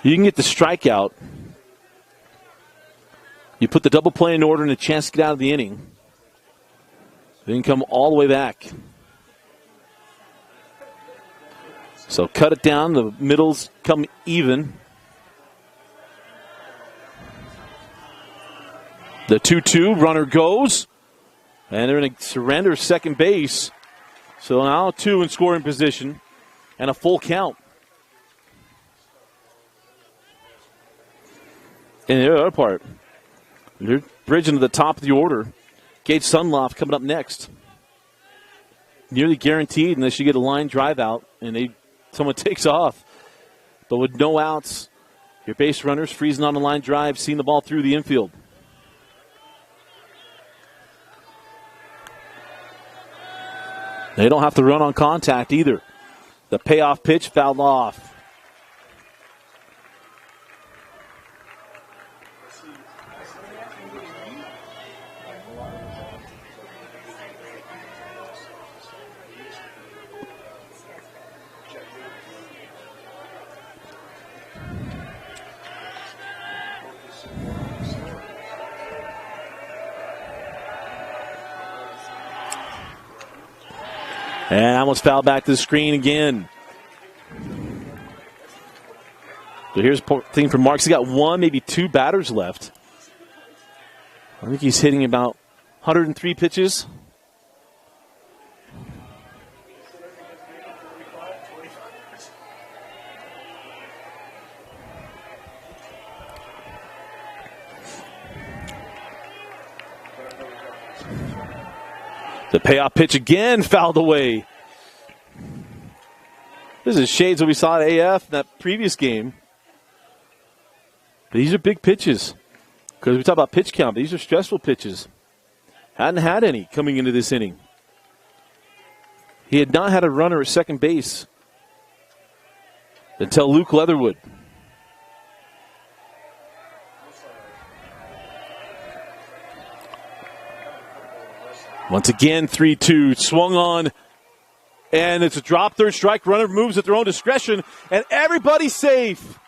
You can get the strikeout. You put the double play in order and a chance to get out of the inning. Then come all the way back. So cut it down. The middles come even. The 2-2, runner goes, and they're going to surrender second base. So now 2 in scoring position. and a full count. And the other part, they're bridging to the top of the order. Gage Sunloft coming up next. Nearly guaranteed unless you get a line drive out and someone takes off. But with no outs, your base runners freezing on the line drive, seeing the ball through the infield. They don't have to run on contact either. The payoff pitch fouled off. And almost fouled back to the screen again. So here's the thing from Marks. He's got one, maybe two batters left. I think he's hitting about 103 pitches. The payoff pitch again fouled away. This is shades of what we saw at AF in that previous game. But these are big pitches. Because we talk about pitch count, these are stressful pitches. Hadn't had any coming into this inning. He had not had a runner at second base until Luke Leatherwood. Once again, 3-2, swung on, and it's a drop, third strike. Runner moves at their own discretion, and everybody's safe.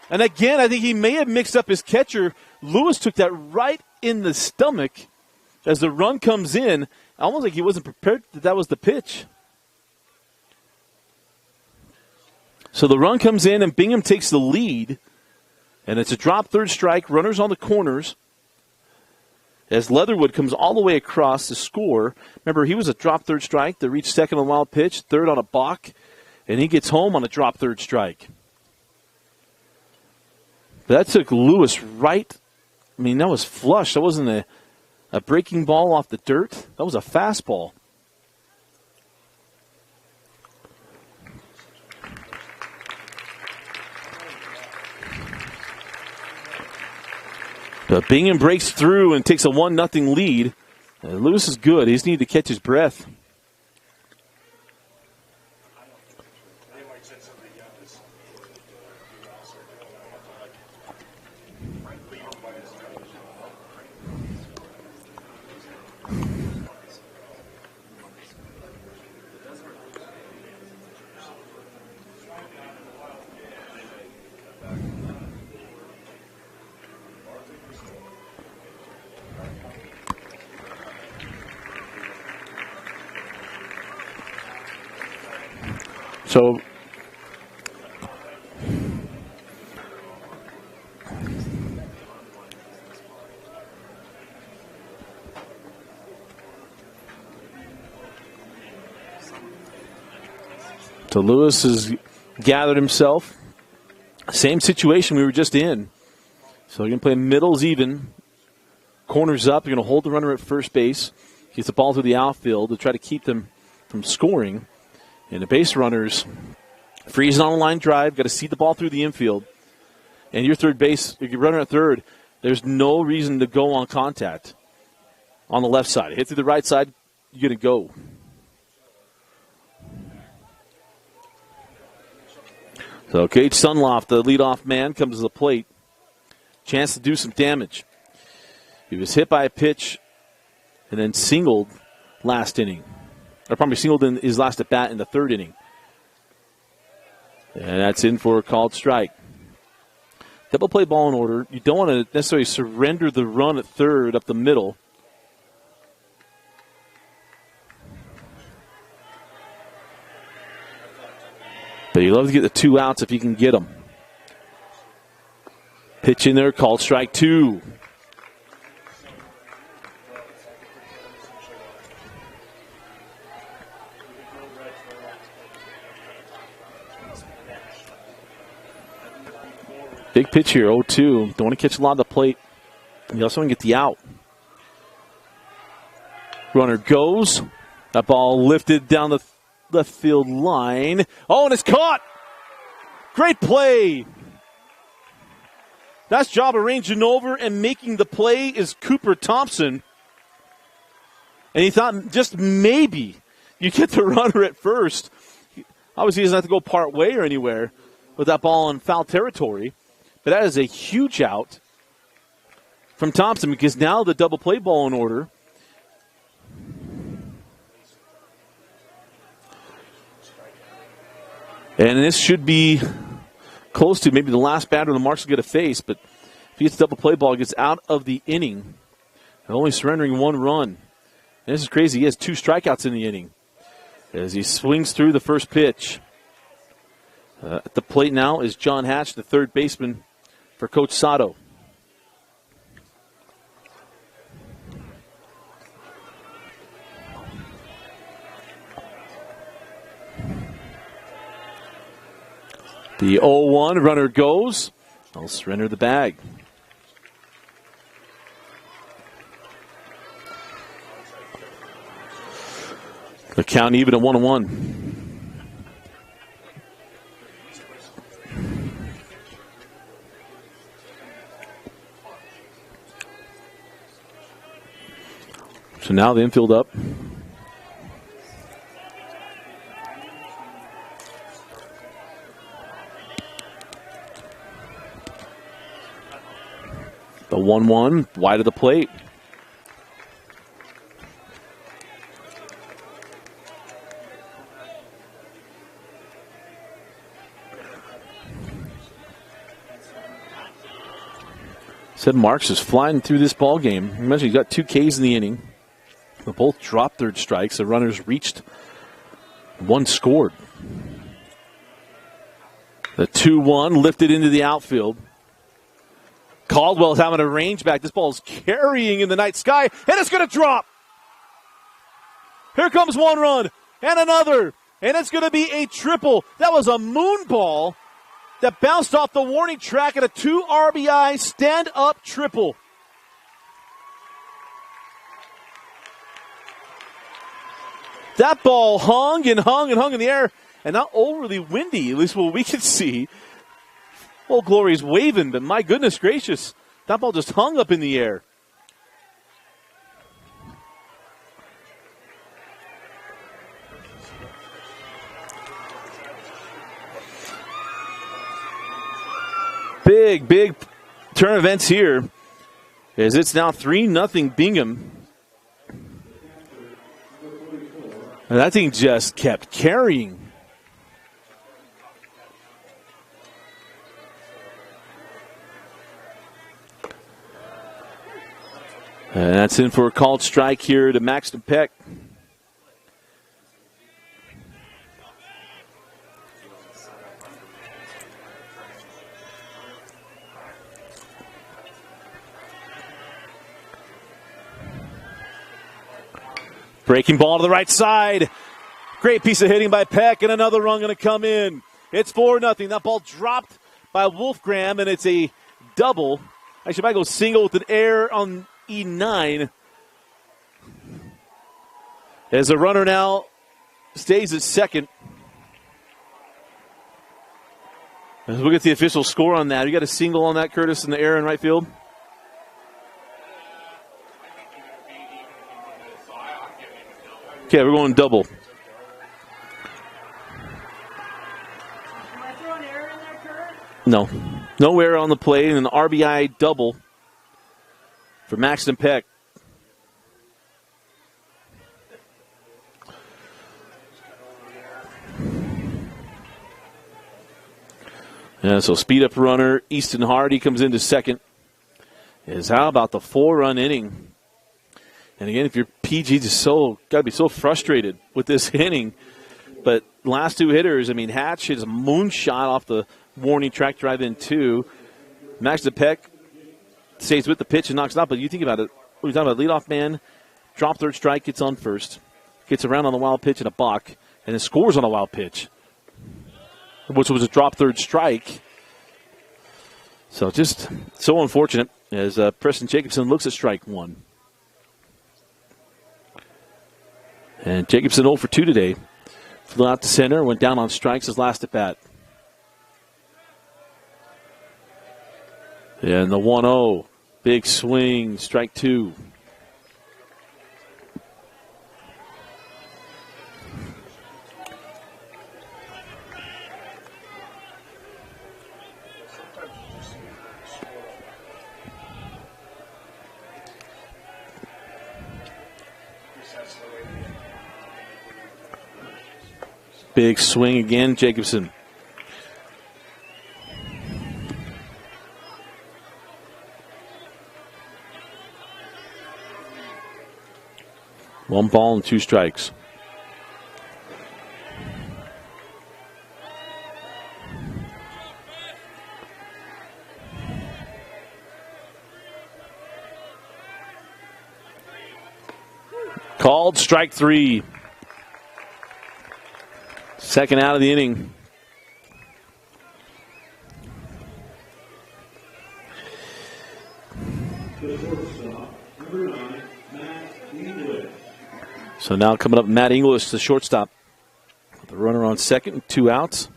And again, I think he may have mixed up his catcher. Lewis took that right in the stomach as the run comes in, almost like he wasn't prepared that was the pitch. So the run comes in, and Bingham takes the lead, and it's a drop, third strike. Runners on the corners. As Leatherwood comes all the way across to score. Remember, he was a drop third strike to reach second on a wild pitch, third on a balk, and he gets home on a drop third strike. That took Lewis right. I mean, that was flush. That wasn't a breaking ball off the dirt. That was a fastball. But Bingham breaks through and takes a 1-0 lead. Lewis is good. He just needed to catch his breath. So Lewis has gathered himself. Same situation we were just in. So you're going to play middles even. Corners up. You're going to hold the runner at first base. Gets the ball to the outfield to try to keep them from scoring. And the base runners freezing on a line drive. Got to see the ball through the infield. And your third base, if your runner at third, there's no reason to go on contact on the left side. Hit through the right side, you're going to go. So Gage Sunloft, the leadoff man, comes to the plate. Chance to do some damage. He was hit by a pitch and then singled last inning. Or probably singled in his last at bat in the third inning. And that's in for a called strike. Double play ball in order. You don't want to necessarily surrender the run at third up the middle. But you love to get the 2 outs if you can get them. Pitch in there, called strike 2. Big pitch here, 0-2. Don't want to catch a lot of the plate. You also want to get the out. Runner goes. That ball lifted down the left field line. Oh, and it's caught. Great play. Nice job arranging over and making the play is Cooper Thompson. And he thought just maybe you get the runner at first. Obviously, he doesn't have to go part way or anywhere with that ball in foul territory. But that is a huge out from Thompson because now the double play ball in order. And this should be close to maybe the last batter the Marks will get a face. But if he gets double play ball, he gets out of the inning. And only surrendering 1 run. And this is crazy. He has 2 strikeouts in the inning as he swings through the first pitch. At the plate now is John Hatch, the third baseman for Coach Sato. The 0-1 runner goes. I'll surrender the bag. The count even at 1-1. So now the infield up. The 1-1 wide of the plate. Said Marks is flying through this ball game. Imagine he's got 2 Ks in the inning. They both dropped third strikes. The runners reached, 1 scored. The 2-1 lifted into the outfield. Caldwell's having a range back. This ball is carrying in the night sky, and it's going to drop. Here comes 1 run, and another, and it's going to be a triple. That was a moon ball that bounced off the warning track at a 2 RBI stand-up triple. That ball hung and hung and hung in the air, and not overly windy, at least what we could see. Old Glory's waving, but my goodness gracious, that ball just hung up in the air. Big turn of events here as it's now 3-0 Bingham. And that thing just kept carrying. And that's in for a called strike here to Maxton Peck. Breaking ball to the right side. Great piece of hitting by Peck, and another run going to come in. It's 4-0. That ball dropped by Wolfgram, and it's a double. Actually, might go single with an error on E9. As the runner now stays at second. As we'll get the official score on that. You got a single on that, Curtis, in the error in right field? Okay, we're going double. Am I throwing error in there, Kurt? No. No error on the play, and an RBI double for Maxton Peck. Yeah, so speed up runner Easton Hardy comes into second. How about the 4-run inning? And again, if you're PG, just got to be so frustrated with this inning. But last 2 hitters, I mean, Hatch hits a moonshot off the warning track drive in 2. Maxton Peck stays with the pitch and knocks it out. But you think about it, we're talking about leadoff man, drop third strike, gets on first, gets around on the wild pitch and a balk, and then scores on a wild pitch, which was a drop third strike. So just so unfortunate as Preston Jacobson looks at strike one. And Jacobson 0 for 2 today. Flew out to center, went down on strikes his last at bat. And the 1-0. Big swing, strike two. Big swing again, Jacobson. One ball and 2 strikes. Called strike 3. Second out of the inning. So now coming up, Matt English, the shortstop. The runner on second, 2 outs.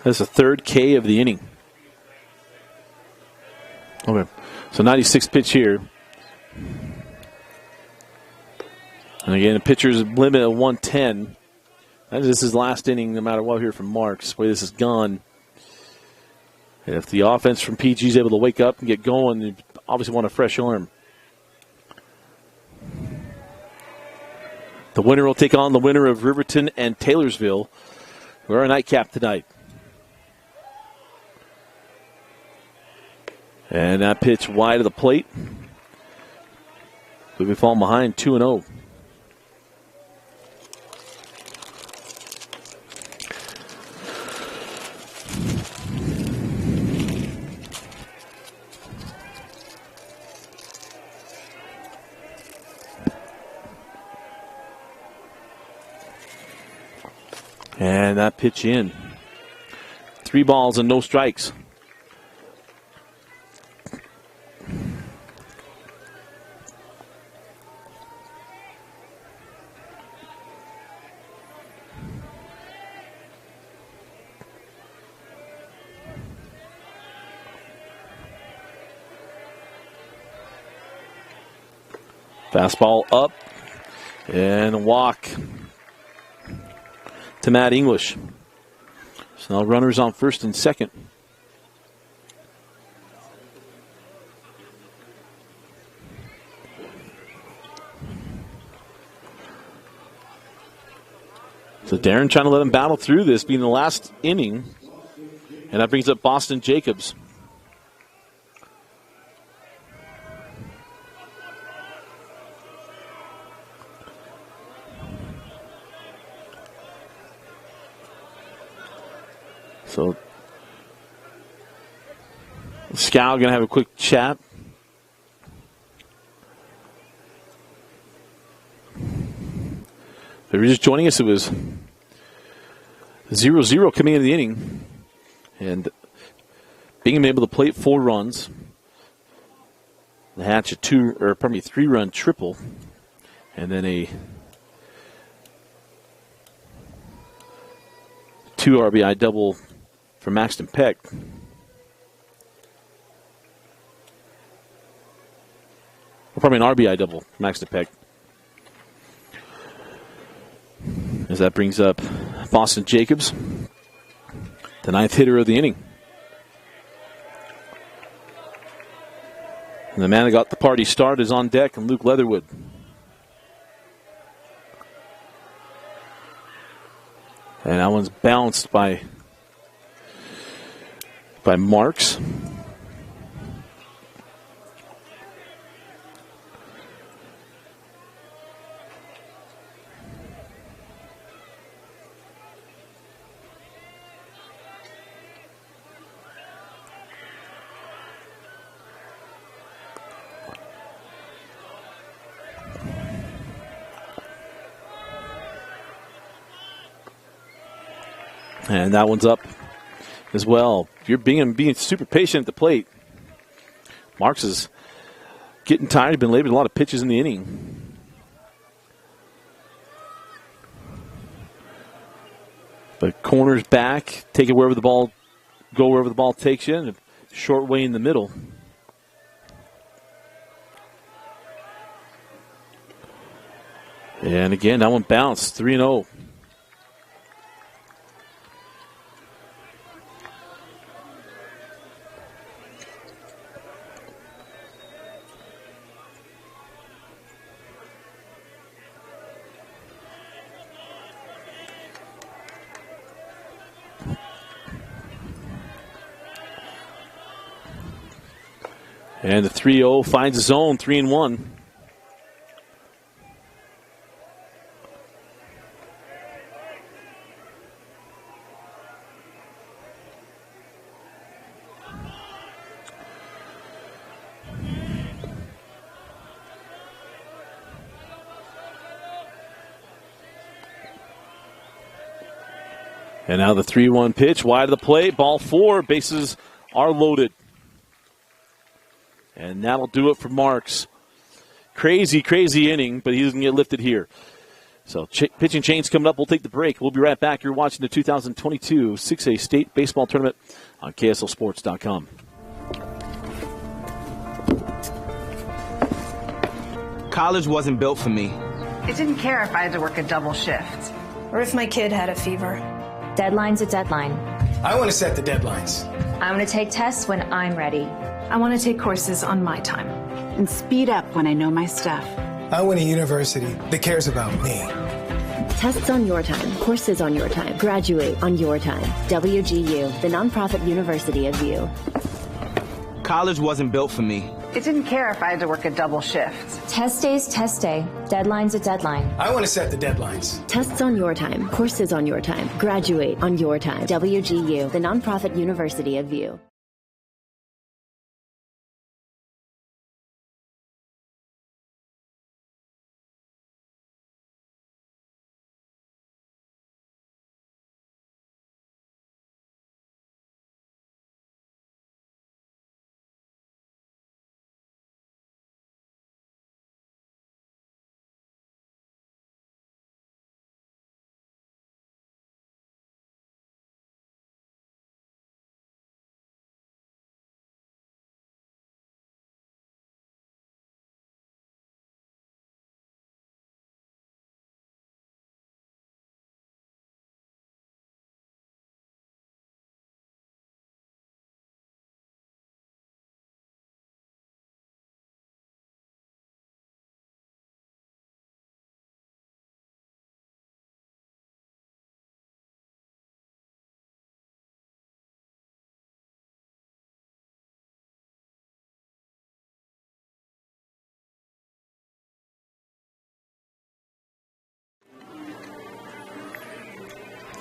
That's the third K of the inning. Okay, so 96th pitch here. And again, the pitcher's limit of 110. This is his last inning, no matter what here from Marks. The way this is gone. And if the offense from PG is able to wake up and get going, they obviously want a fresh arm. The winner will take on the winner of Riverton and Taylorsville. We're a nightcap tonight. And that pitch wide of the plate. We'll be falling behind 2-0. And that pitch in. 3 balls and no strikes. Fastball up and a walk to Matt English. So now runners on first and second. So Darren trying to let him battle through this, being the last inning. And that brings up Boston Jacobs. So, Scow going to have a quick chat. If you're just joining us, it was 0-0 coming into the inning. And Bingham able to plate 4 runs. The hatch a 3-run triple. And then a 2 RBI double for Maxton Peck. Probably an RBI double for Maxton Peck. As that brings up Boston Jacobs, the 9th hitter of the inning. And the man that got the party started is on deck, and Luke Leatherwood. And that one's bounced by Marks. And that one's up as well. You're being super patient at the plate. Marks is getting tired. He's been laboring a lot of pitches in the inning. But corners back, take it wherever the ball, go wherever the ball takes you. And short way in the middle. And again, that one bounced, 3-0. And the 3-0 finds his own, 3-1. And now the 3-1 pitch, wide of the plate, ball 4, bases are loaded. And that'll do it for Marks. Crazy, crazy inning, but he doesn't get lifted here. So pitching change coming up. We'll take the break. We'll be right back. You're watching the 2022 6A State Baseball Tournament on KSLSports.com. College wasn't built for me. It didn't care if I had to work a double shift. Or if my kid had a fever. Deadline's a deadline. I want to set the deadlines. I want to take tests when I'm ready. I want to take courses on my time. And speed up when I know my stuff. I want a university that cares about me. Tests on your time, courses on your time, graduate on your time. WGU, the nonprofit university of you. College wasn't built for me. It didn't care if I had to work a double shift. Test day's test day. Deadline's a deadline. I want to set the deadlines. Tests on your time, courses on your time, graduate on your time. WGU, the nonprofit university of you.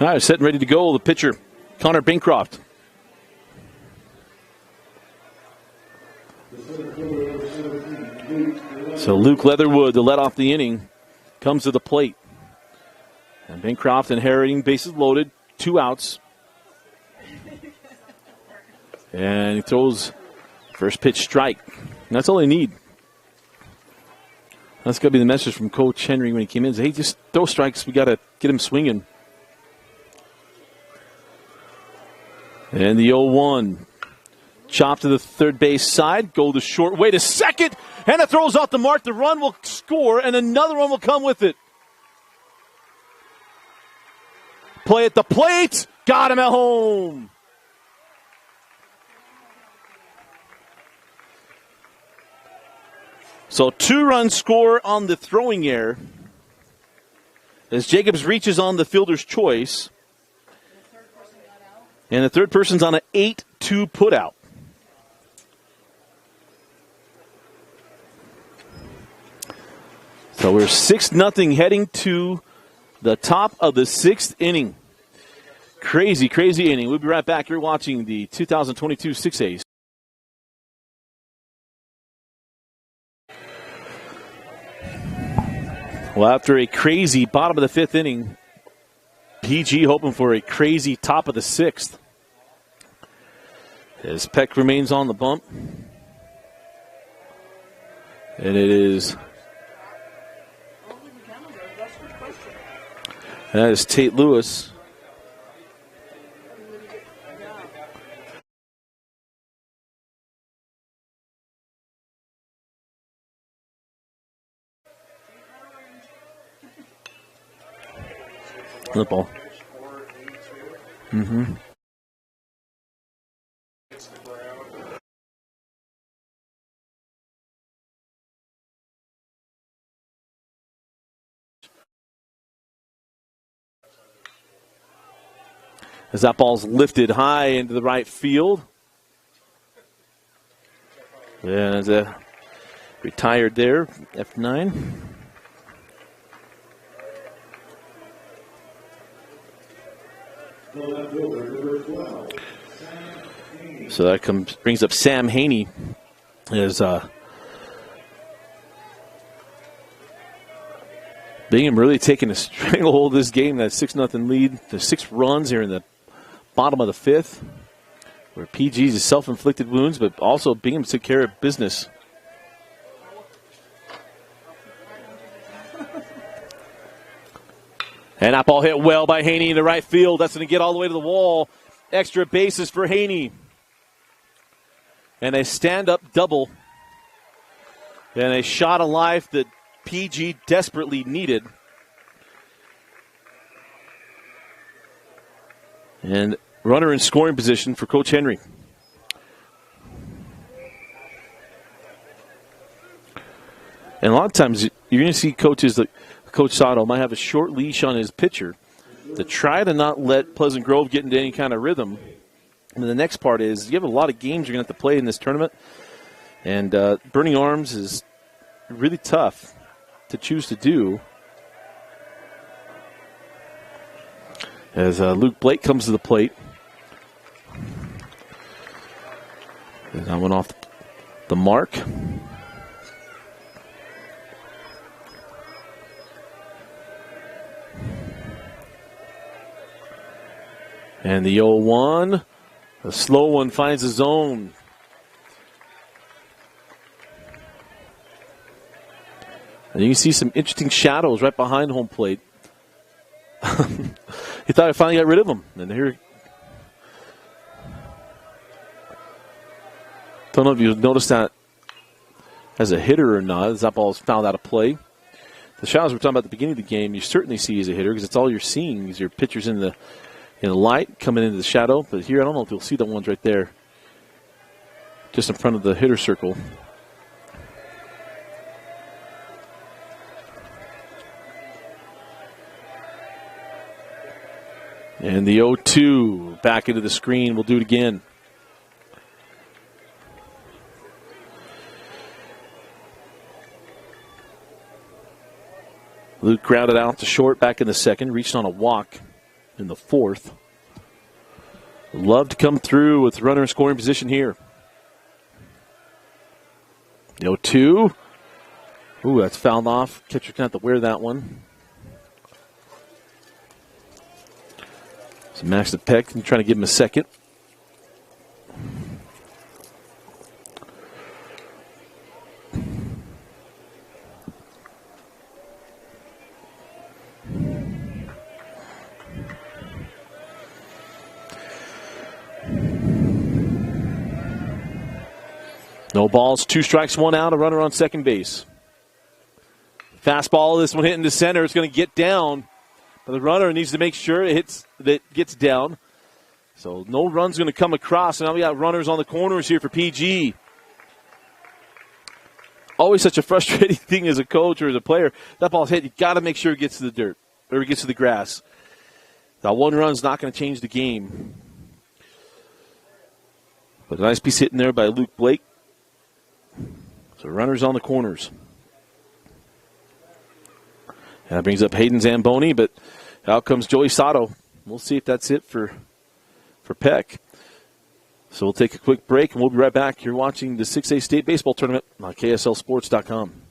All right, set and ready to go. The pitcher, Connor Bancroft. So Luke Leatherwood to let off the inning comes to the plate. And Bancroft inheriting bases loaded, 2 outs. And he throws first pitch strike. And that's all they need. That's got to be the message from Coach Henry when he came in. Hey, just throw strikes. We got to get him swinging. And the 0-1. Chop to the third base side. Go the short way to second. And it throws off the mark. The run will score, and another one will come with it. Play at the plate. Got him at home. So 2-run score on the throwing error as Jacobs reaches on the fielder's choice. And the third person's on an 8-2 putout. So we're 6-0 heading to the top of the 6th inning. Crazy, crazy inning. We'll be right back. You're watching the 2022 6As. Well, after a crazy bottom of the 5th inning, PG hoping for a crazy top of the 6th. As Peck remains on the bump. And it is. And that is Tate Lewis. The ball. Mm-hmm. As that ball's lifted high into the right field. And retired there, F9. So that brings up Sam Haney as Bingham really taking a stranglehold of this game. That 6-0 lead. There's 6 runs here in the bottom of the 5th, where PG's self-inflicted wounds, but also Bingham took care of business. And that ball hit well by Haney in the right field. That's going to get all the way to the wall. Extra bases for Haney. And a stand-up double. And a shot of life that PG desperately needed. And runner in scoring position for Coach Henry. And a lot of times you're going to see coaches like Coach Sato might have a short leash on his pitcher to try to not let Pleasant Grove get into any kind of rhythm. And the next part is you have a lot of games you're going to have to play in this tournament. And burning arms is really tough to choose to do. As Luke Blake comes to the plate. And that went off the mark. And the 0-1, a slow one finds the zone. And you can see some interesting shadows right behind home plate. He thought I finally got rid of them. And here, don't know if you noticed that as a hitter or not, as that ball's fouled out of play. The shadows we were talking about at the beginning of the game, you certainly see as a hitter because it's all you're seeing is your pitchers in the light coming into the shadow. But here, I don't know if you'll see the ones right there just in front of the hitter circle. And the 0-2 back into the screen. We'll do it again. Luke grounded out to short back in the second. Reached on a walk in the 4th. Love to come through with runner in scoring position here. The 0-2. Ooh, that's fouled off. Catcher can have to wear that one. So Max the Peck trying to give him a second. No balls, 2 strikes, 1 out, a runner on second base. Fastball, this one hitting to center. It's going to get down. But the runner needs to make sure it gets down. So no run's going to come across. And now we got runners on the corners here for PG. Always such a frustrating thing as a coach or as a player. That ball's hit. You got to make sure it gets to the dirt or it gets to the grass. That 1 run's not going to change the game. But a nice piece hitting there by Luke Blake. So runners on the corners. And that brings up Hayden Zamboni, but out comes Joey Sato. We'll see if that's it for Peck. So we'll take a quick break, and we'll be right back. You're watching the 6A State Baseball Tournament on KSLSports.com.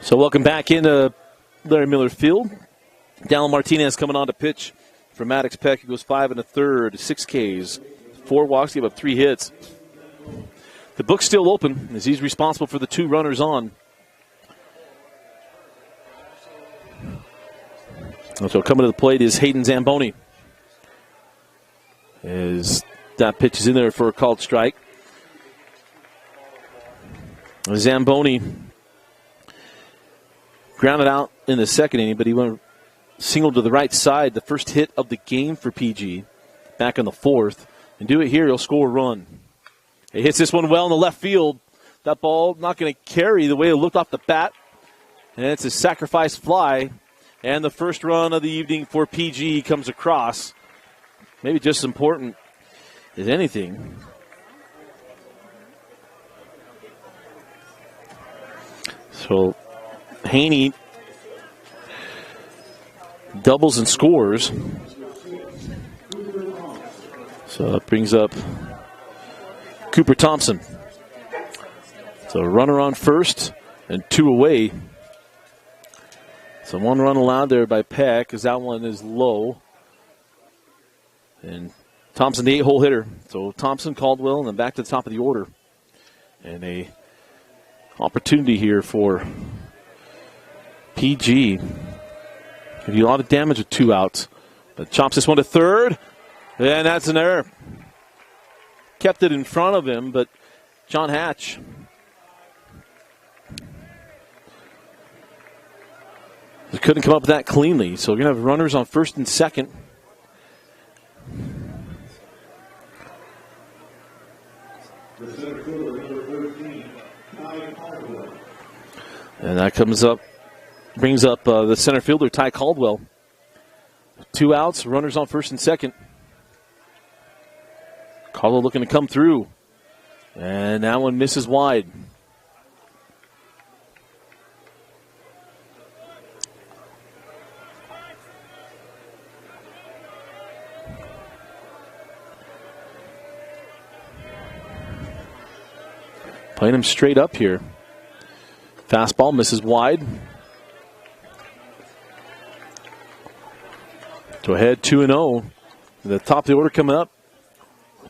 So welcome back into Larry Miller Field. Dallin Martinez coming on to pitch for Maddox Peck. He goes 5 1/3, 6 Ks, 4 walks, gave up 3 hits. The book's still open as he's responsible for the 2 runners on. So coming to the plate is Hayden Zamboni. As that pitch is in there for a called strike. Zamboni grounded out in the second inning, but he went single to the right side, the first hit of the game for PG back in the 4th. And do it here, he'll score a run. He hits this one well in the left field. That ball not going to carry the way it looked off the bat. And it's a sacrifice fly. And the first run of the evening for PG comes across. Maybe just as important as anything. So Haney doubles and scores. So it brings up Cooper Thompson. So a runner on first and 2 away. So 1 run allowed there by Peck because that one is low. And Thompson, the 8-hole hitter. So Thompson, Caldwell, and then back to the top of the order. And a opportunity here for PG. Give you a lot of damage with 2 outs. But chops this one to third. And that's an error. Kept it in front of him, but John Hatch couldn't come up with that cleanly. So we're going to have runners on first and second. And that brings up the center fielder, Ty Caldwell. 2 outs, runners on first and second. Caldwell looking to come through. And that one misses wide. Playing him straight up here. Fastball misses wide. So ahead 2-0. The top of the order coming up.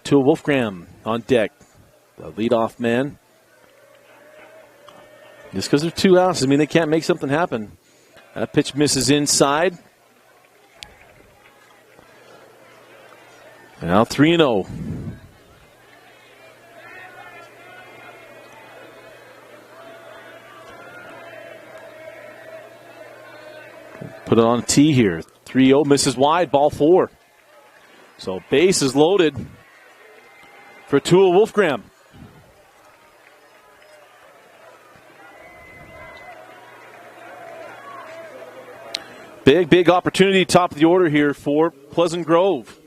Tua Wolfgram on deck. The leadoff man. Just because they're 2 outs doesn't mean they can't make something happen. That pitch misses inside. Now 3-0. Put it on a tee here. 3-0, misses wide, ball 4. So base is loaded for Tua Wolfgram. Big opportunity, top of the order here for Pleasant Grove.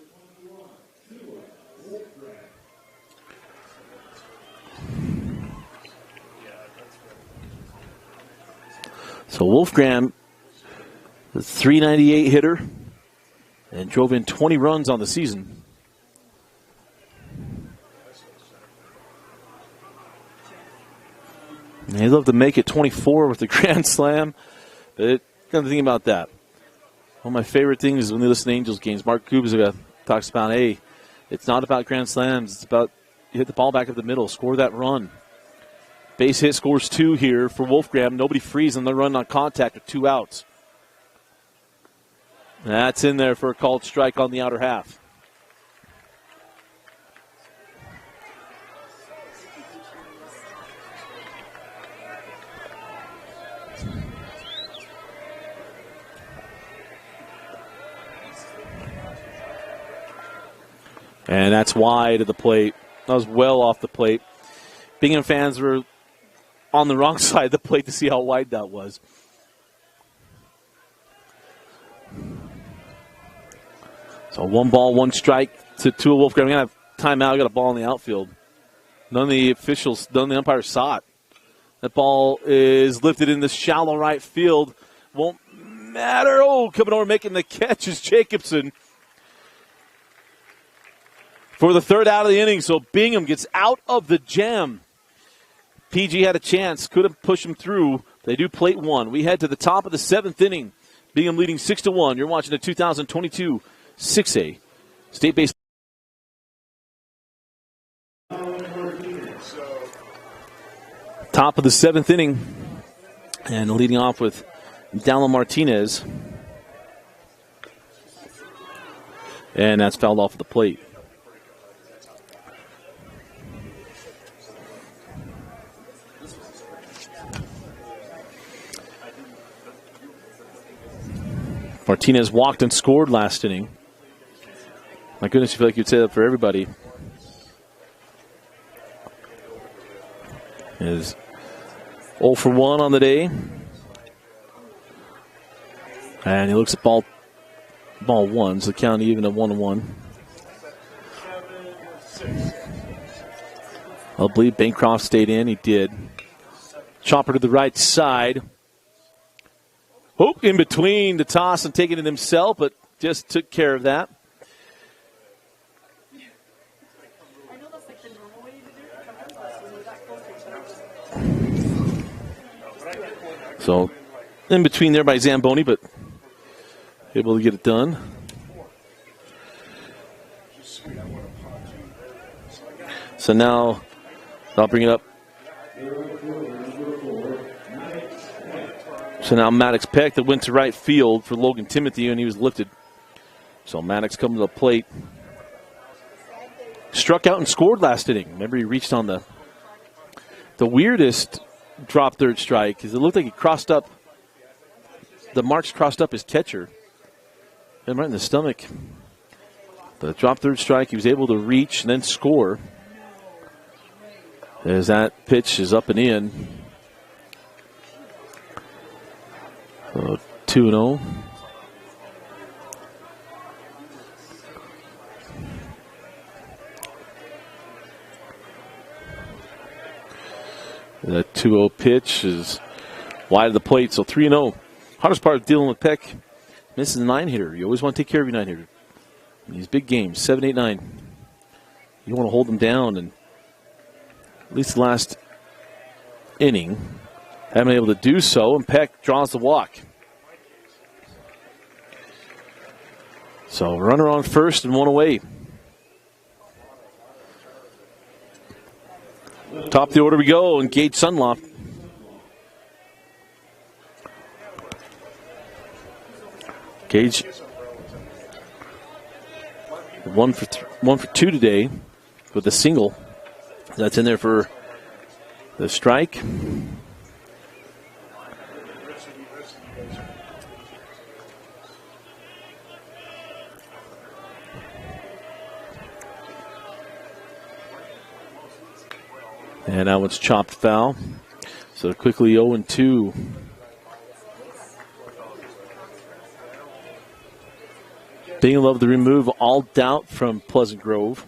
So Wolfgram, the .398 hitter, and drove in 20 runs on the season. And he'd love to make it 24 with the grand slam, but kind of think about that. One of my favorite things is when they listen to Angels games, Mark Kubicek talks about, hey, it's not about grand slams, it's about you hit the ball back up the middle, score that run. Base hit scores 2 here for Wolfgram. Nobody frees on the run on contact with 2 outs. That's in there for a called strike on the outer half. And that's wide of the plate. That was well off the plate. Bingham fans were on the wrong side of the plate to see how wide that was. So 1 ball, 1 strike to Tua Wolfgram. We're going to have timeout. Got a ball in the outfield. None of the umpires saw it. That ball is lifted in the shallow right field. Won't matter. Oh, coming over making the catch is Jacobson for the 3rd out of the inning. So Bingham gets out of the jam. PG had a chance. Couldn't push him through. They do plate one. We head to the top of the 7th inning. Bingham leading 6-1. You're watching the 2022 6A state baseball. Top of the 7th inning. And leading off with Dallin Martinez. And that's fouled off the plate. Martinez walked and scored last inning. My goodness, I feel like you'd say that for everybody. Is 0 for 1 on the day. And he looks at ball one, so count even at 1-1. I believe Bancroft stayed in. He did. Chopper to the right side. Hope in between the toss and taking it himself, but just took care of that. So, in between there by Zamboni, but able to get it done. So now, I'll bring it up. So now Maddox Peck that went to right field for Logan Timothy, and he was lifted. So Maddox coming to the plate. Struck out and scored last inning. Remember, he reached on the weirdest drop third strike because it looked like he crossed up. The marks crossed up his catcher. Hit him right in the stomach. The drop third strike, he was able to reach and then score. As that pitch is up and in. 2-0. That 2-0 pitch is wide of the plate, so 3-0. Hardest part of dealing with Peck, this is a 9-hitter. You always want to take care of your 9-hitter. In these big games, 7, 8, 9. You want to hold them down, and at least the last inning, haven't been able to do so, and Peck draws the walk. So runner on first and one away. Top of the order we go, and Gage Sunloft. Gage, 1 for 2 today with a single. That's in there for the strike. And that one's chopped foul. So quickly 0-2. Bingham love to remove all doubt from Pleasant Grove.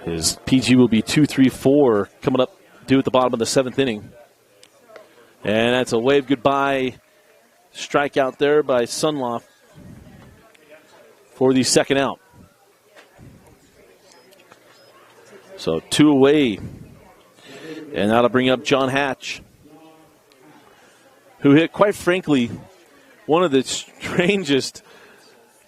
His PG will be 2-3-4 coming up due at the bottom of the 7th inning. And that's a wave goodbye strikeout there by Sunloft for the second out. So 2 away. And that'll bring up John Hatch, who hit, quite frankly, one of the strangest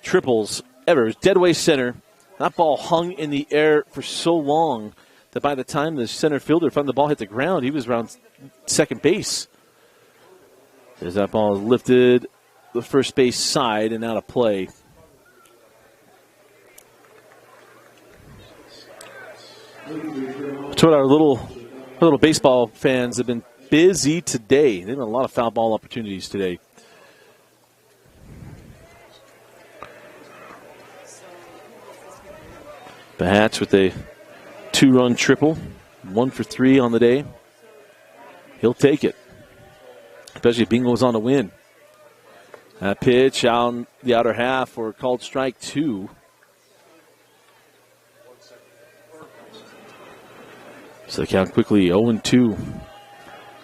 triples ever. It was deadway center. That ball hung in the air for so long that by the time the center fielder found the ball hit the ground, he was around second base. As that ball is lifted the first base side and out of play. That's what our little baseball fans have been busy today. They've had a lot of foul ball opportunities today. The Hats with a 2-run triple, 1 for 3 on the day. He'll take it, especially if Bingham was on a win. That pitch out in the outer half for called strike 2. So the count quickly 0-2.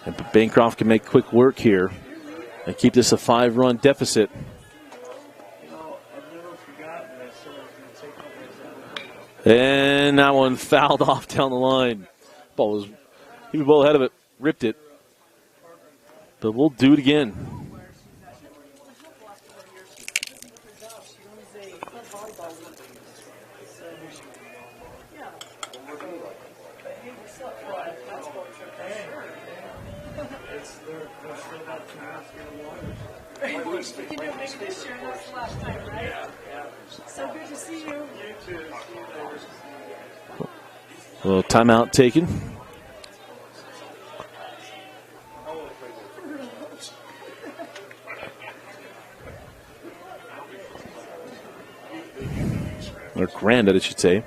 And Bancroft can make quick work here and keep this a 5-run deficit. And that one fouled off down the line. He was well ahead of it, ripped it. So we'll do it again. You can make this year, that's the last time, right? So good to see you. A little timeout taken. Or granted, I should say.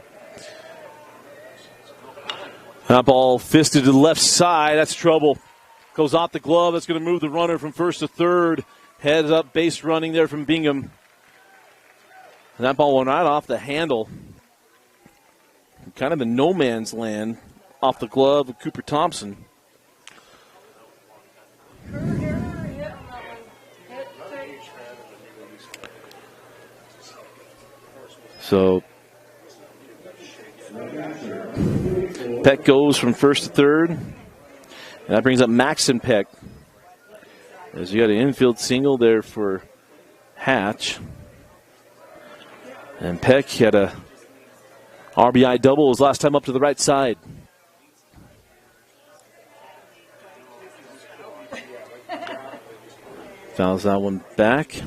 That ball fisted to the left side. That's trouble. Goes off the glove. That's going to move the runner from first to third. Heads up, base running there from Bingham. And that ball went right off the handle. Kind of in no man's land off the glove of Cooper Thompson. So Peck goes from first to third. And that brings up Maxon Peck. As you got an infield single there for Hatch. And Peck had a RBI double his last time up to the right side. Fouls that one back.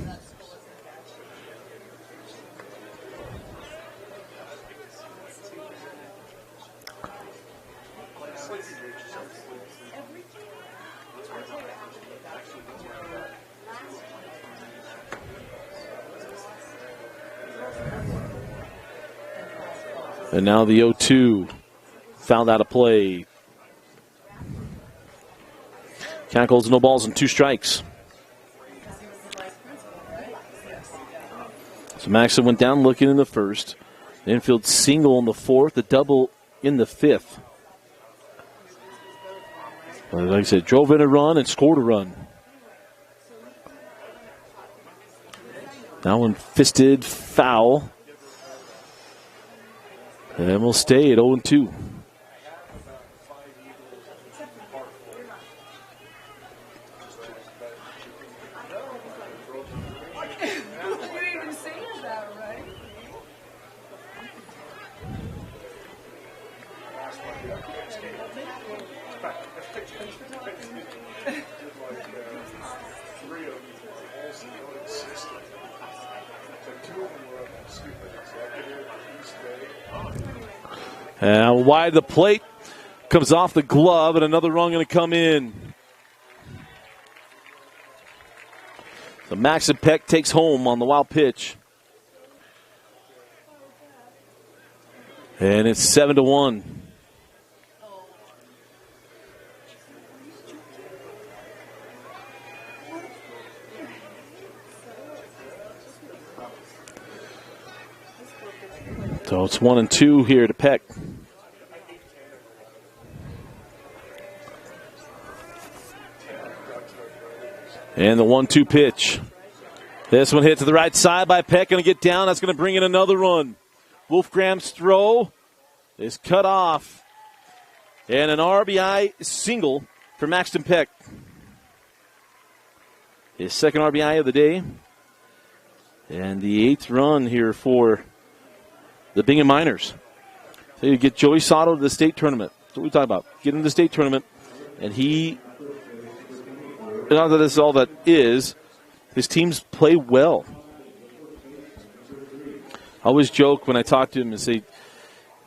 And now the 0-2 fouled out of play. Cackles, no balls and 2 strikes. So Maxon went down looking in the first. The infield single in the fourth, the double in the fifth. Like I said, drove in a run and scored a run. That one fisted foul. And we'll stay at 0-2. And wide the plate, comes off the glove, and another run going to come in. So Maxon Peck takes home on the wild pitch. And it's 7-1. So it's 1-2 here to Peck. And the 1-2 pitch. This one hit to the right side by Peck. Going to get down. That's going to bring in another run. Wolfgram's throw is cut off. And an RBI single for Maxton Peck. His second RBI of the day. And the 8th run here for the Bingham Miners. So you get Joey Sato to the state tournament. That's what we talk about. Get into the state tournament. And he, not that this is all that is, his teams play well. I always joke when I talk to him and say,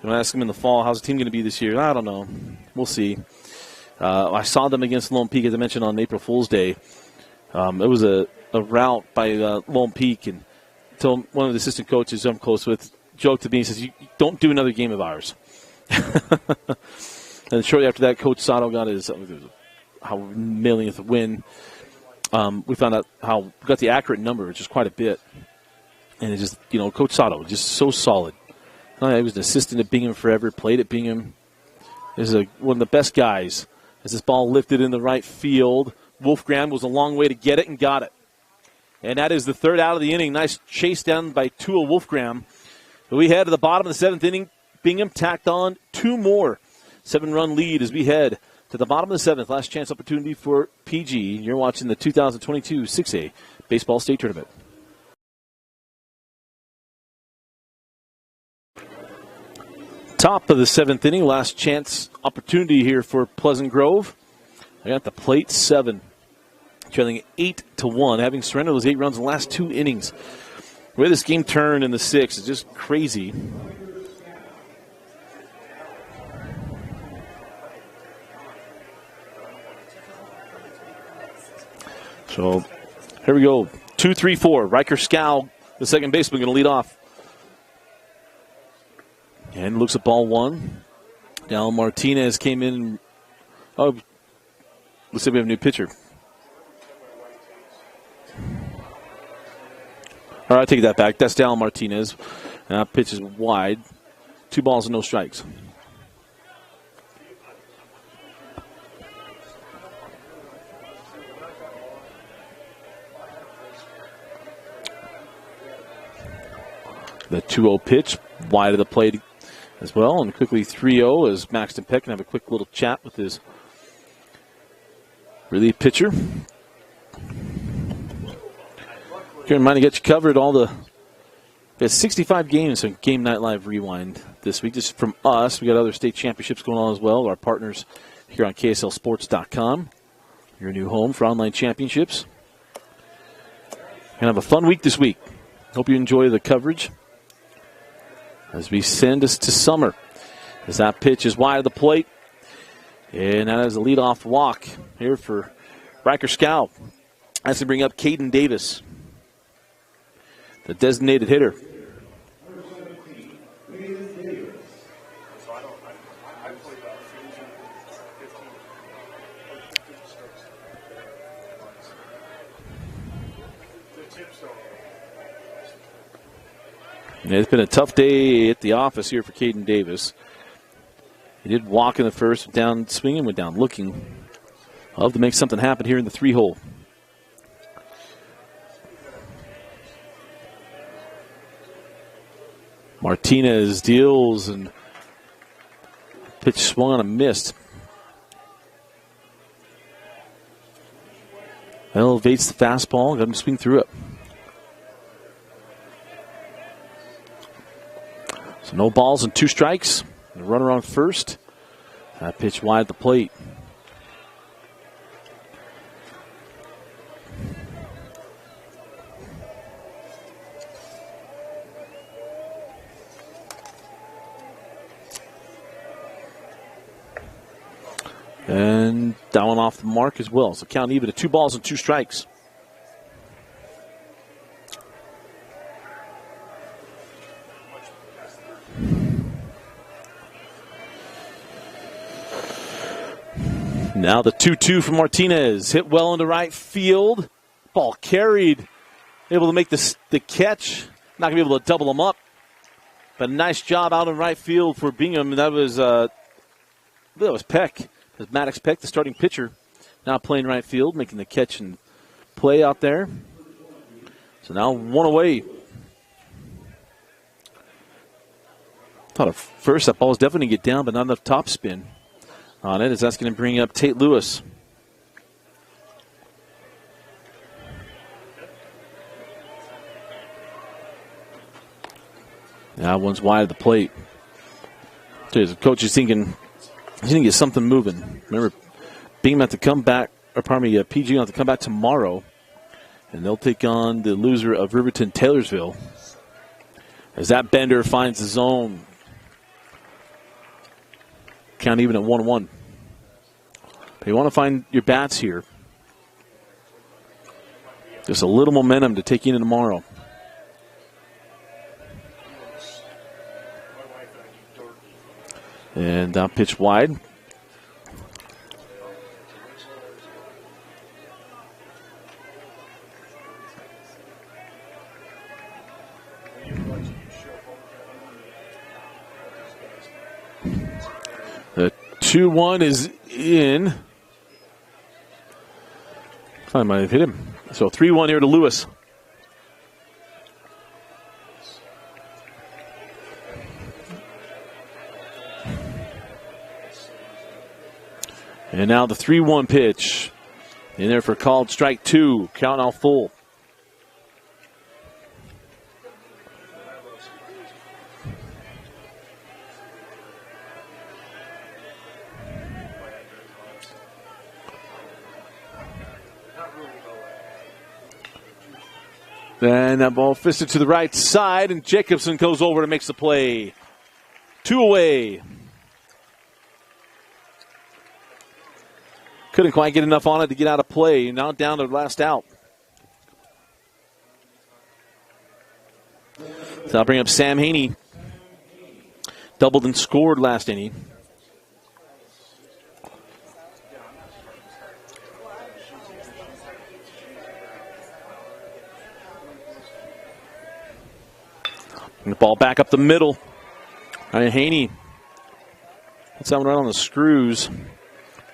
when I ask him in the fall, how's the team going to be this year? I don't know. We'll see. I saw them against Lone Peak, as I mentioned, on April Fool's Day. It was a rout by Lone Peak, and until one of the assistant coaches I'm close with joked to me, he says, "You don't do another game of ours." And shortly after that, Coach Sato got his millionth win. We found out how we got the accurate number, which is quite a bit. And it's just, Coach Sato, just so solid. He was an assistant at Bingham forever, played at Bingham. This is one of the best guys. As this ball lifted in the right field, Wolfgram was a long way to get it and got it. And that is the third out of the inning. Nice chase down by Tua Wolfgram. We head to the bottom of the 7th inning. Bingham tacked on 2 more. 7-run lead as we head to to the bottom of the seventh. Last chance opportunity for PG. You're watching the 2022 6A Baseball State Tournament. Top of the seventh inning. Last chance opportunity here for Pleasant Grove. They got the plate 7. Trailing 8-1, having surrendered those 8 runs in the last 2 innings. The way this game turned in the 6th is just crazy. So here we go. 2-3-4. Riker Scow, the second baseman, going to lead off. And looks at ball 1. Now Martinez came in. Oh, looks like we have a new pitcher. All right, I take that back. That's Dallin Martinez. And that pitch is wide. 2 balls and no strikes. The 2-0 pitch, wide of the plate as well. And quickly 3-0 as Maxton Peck can have a quick little chat with his relief pitcher. Keep in mind to get you covered all the. We had 65 games on Game Night Live Rewind this week. Just from us, we got other state championships going on as well. Our partners here on KSLSports.com. Your new home for online championships. Gonna have a fun week this week. Hope you enjoy the coverage as we send us to summer. As that pitch is wide of the plate, and that is a leadoff walk here for Riker Scow. That's to bring up Caden Davis, the designated hitter. It's been a tough day at the office here for Caden Davis. He did walk in the first, down swinging, went down looking. I'll have to make something happen here in the 3-hole. Martinez deals and pitch swung on a missed. Elevates the fastball, got him to swing through it. So no balls and 2 strikes. The runner on first. That pitch wide the plate. And that one off the mark as well. So count even at 2 balls and 2 strikes. Now the 2-2 from Martinez. Hit well into right field. Ball carried. Able to make the catch. Not going to be able to double him up. But nice job out in right field for Bingham. That was Peck. Maddox Peck, the starting pitcher, now playing right field, making the catch and play out there. So now 1 away. Thought at first that ball was definitely going to get down, but not enough top spin on it, as that's going to bring up Tate Lewis. Now one's wide of the plate. So the coach is thinking he's going to get something moving. Remember, Bingham have to come back, or pardon me, PG have to come back tomorrow, and they'll take on the loser of Riverton Taylorsville. As that bender finds the zone. Count even at 1-1. But you want to find your bats here. Just a little momentum to take into tomorrow. And down pitch wide. The 2-1 is in. I might have hit him. So 3-1 here to Lewis. And now the 3-1 pitch. In there for called strike 2. Count now full. Then that ball fisted to the right side, and Jacobson goes over and makes the play. 2 away. Couldn't quite get enough on it to get out of play. Now down to the last out. So I'll bring up Sam Haney. Doubled and scored last inning. And the ball back up the middle. And Haney puts that one right on the screws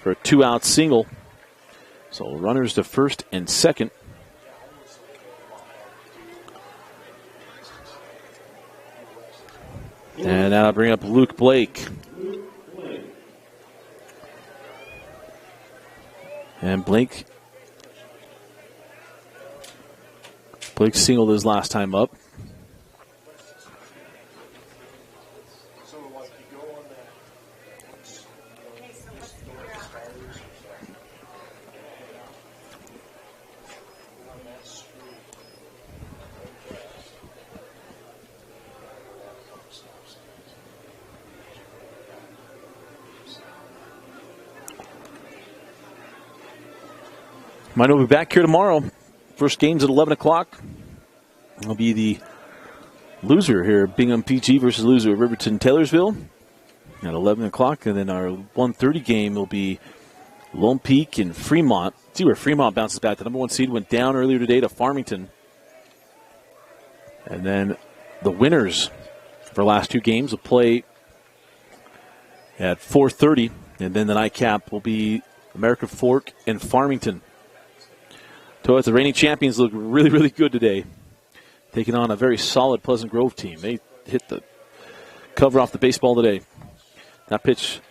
for a 2-out single. So runners to first and second. And now I'll bring up Luke Blake. And Blake singled his last time up. Might will be back here tomorrow. First game's at 11 o'clock. It'll be the loser here, Bingham PG versus loser Riverton Taylorsville at 11 o'clock. And then our 1:30 game will be Lone Peak and Fremont. Let's see where Fremont bounces back. The number 1 seed went down earlier today to Farmington. And then the winners for the last 2 games will play at 4:30. And then the nightcap will be American Fork and Farmington. So the reigning champions look really, really good today. Taking on a very solid Pleasant Grove team. They hit the cover off the baseball today. That pitch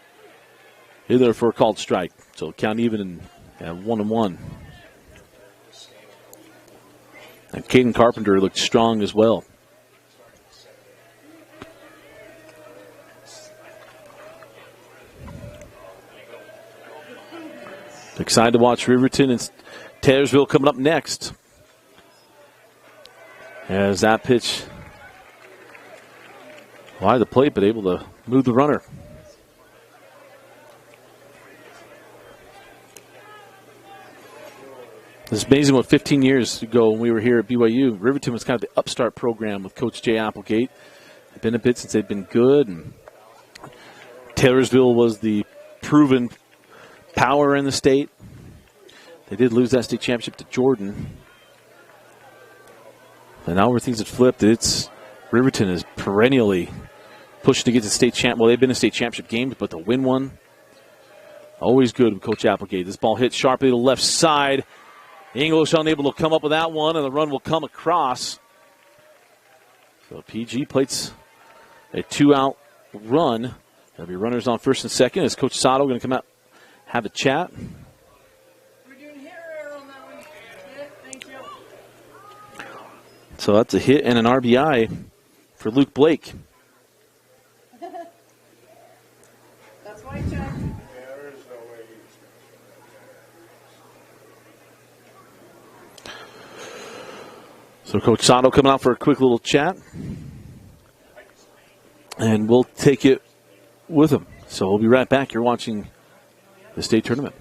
either for a called strike. So count even and 1-1. And Caden Carpenter looked strong as well. Excited to watch Riverton and Taylorsville coming up next. As that pitch wide the plate, but able to move the runner. It's amazing what 15 years ago when we were here at BYU, Riverton was kind of the upstart program with Coach Jay Applegate. It's been a bit since they've been good, and Taylorsville was the proven power in the state. They did lose that state championship to Jordan. And now where things have flipped, it's Riverton is perennially pushing to get to state champ. Well, they've been in state championship games, but to win one, always good with Coach Applegate. This ball hit sharply to the left side. English unable to come up with that one, and the run will come across. So PG plates a 2-out run. There'll be runners on first and second. Is Coach Sato going to come out have a chat? So that's a hit and an RBI for Luke Blake. That's why I checked. So Coach Sato coming out for a quick little chat. And we'll take it with him. So we'll be right back. You're watching the state tournament.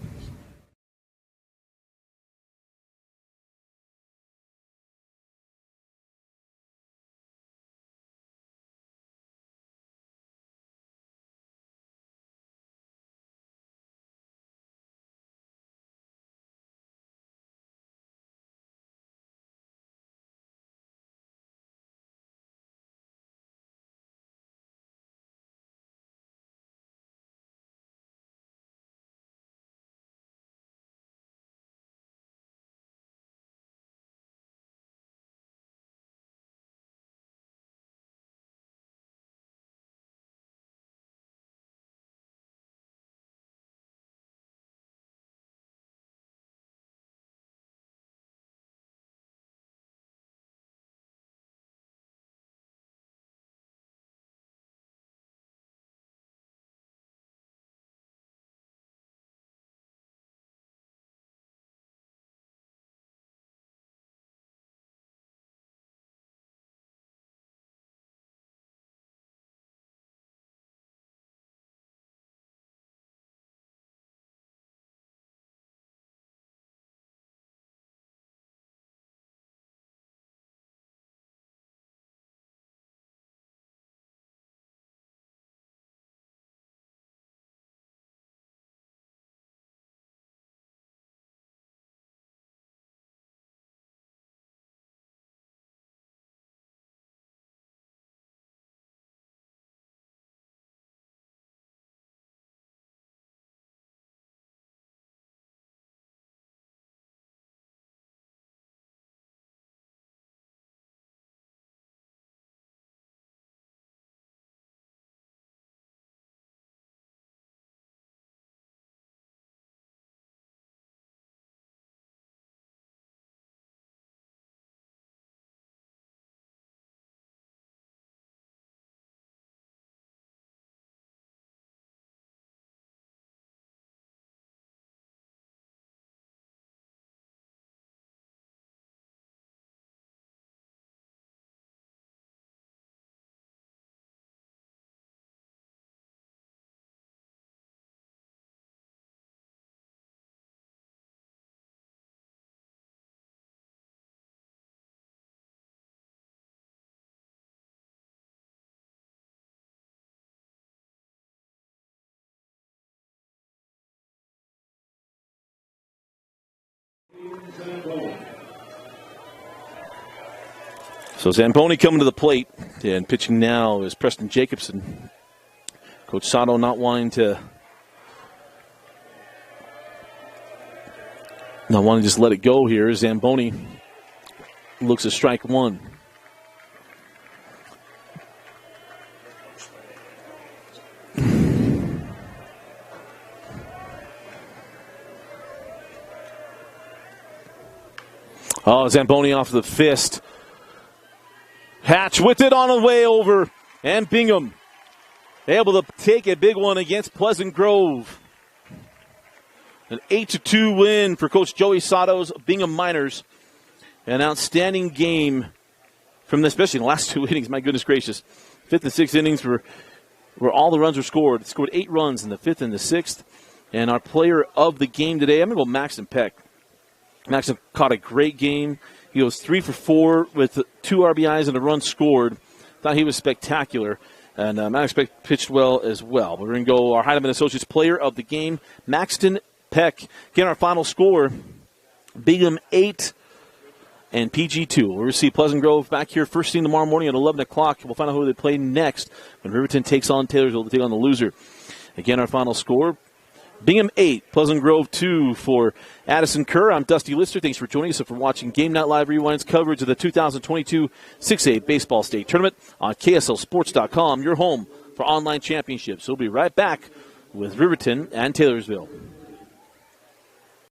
So Zamboni coming to the plate, and pitching now is Preston Jacobson. Coach Sato not wanting to just let it go here. Zamboni looks at strike one. Oh, Zamboni off the fist. Hatch with it on the way over. And Bingham able to take a big one against Pleasant Grove. An 8-2 win for Coach Joey Sato's Bingham Miners. An outstanding game from this, especially in the last 2 innings. My goodness gracious. 5th and 6th innings where all the runs were scored. Scored 8 runs in the 5th and the 6th. And our player of the game today, I'm going to go Maxton Peck. Maxton caught a great game. He goes 3 for 4 with 2 RBIs and a run scored. Thought he was spectacular. And Maxton Peck pitched well as well. We're going to go our Heidemann Associates player of the game, Maxton Peck. Again, our final score, Bingham 8 and PG 2. We'll see Pleasant Grove back here first thing tomorrow morning at 11 o'clock. We'll find out who they play next when Riverton takes on Taylorsville to take on the loser. Again, our final score, Bingham 8, Pleasant Grove 2 for Addison Kerr. I'm Dusty Lister. Thanks for joining us and for watching Game Night Live Rewind's coverage of the 2022 6A Baseball State Tournament on KSLSports.com, your home for online championships. We'll be right back with Riverton and Taylorsville.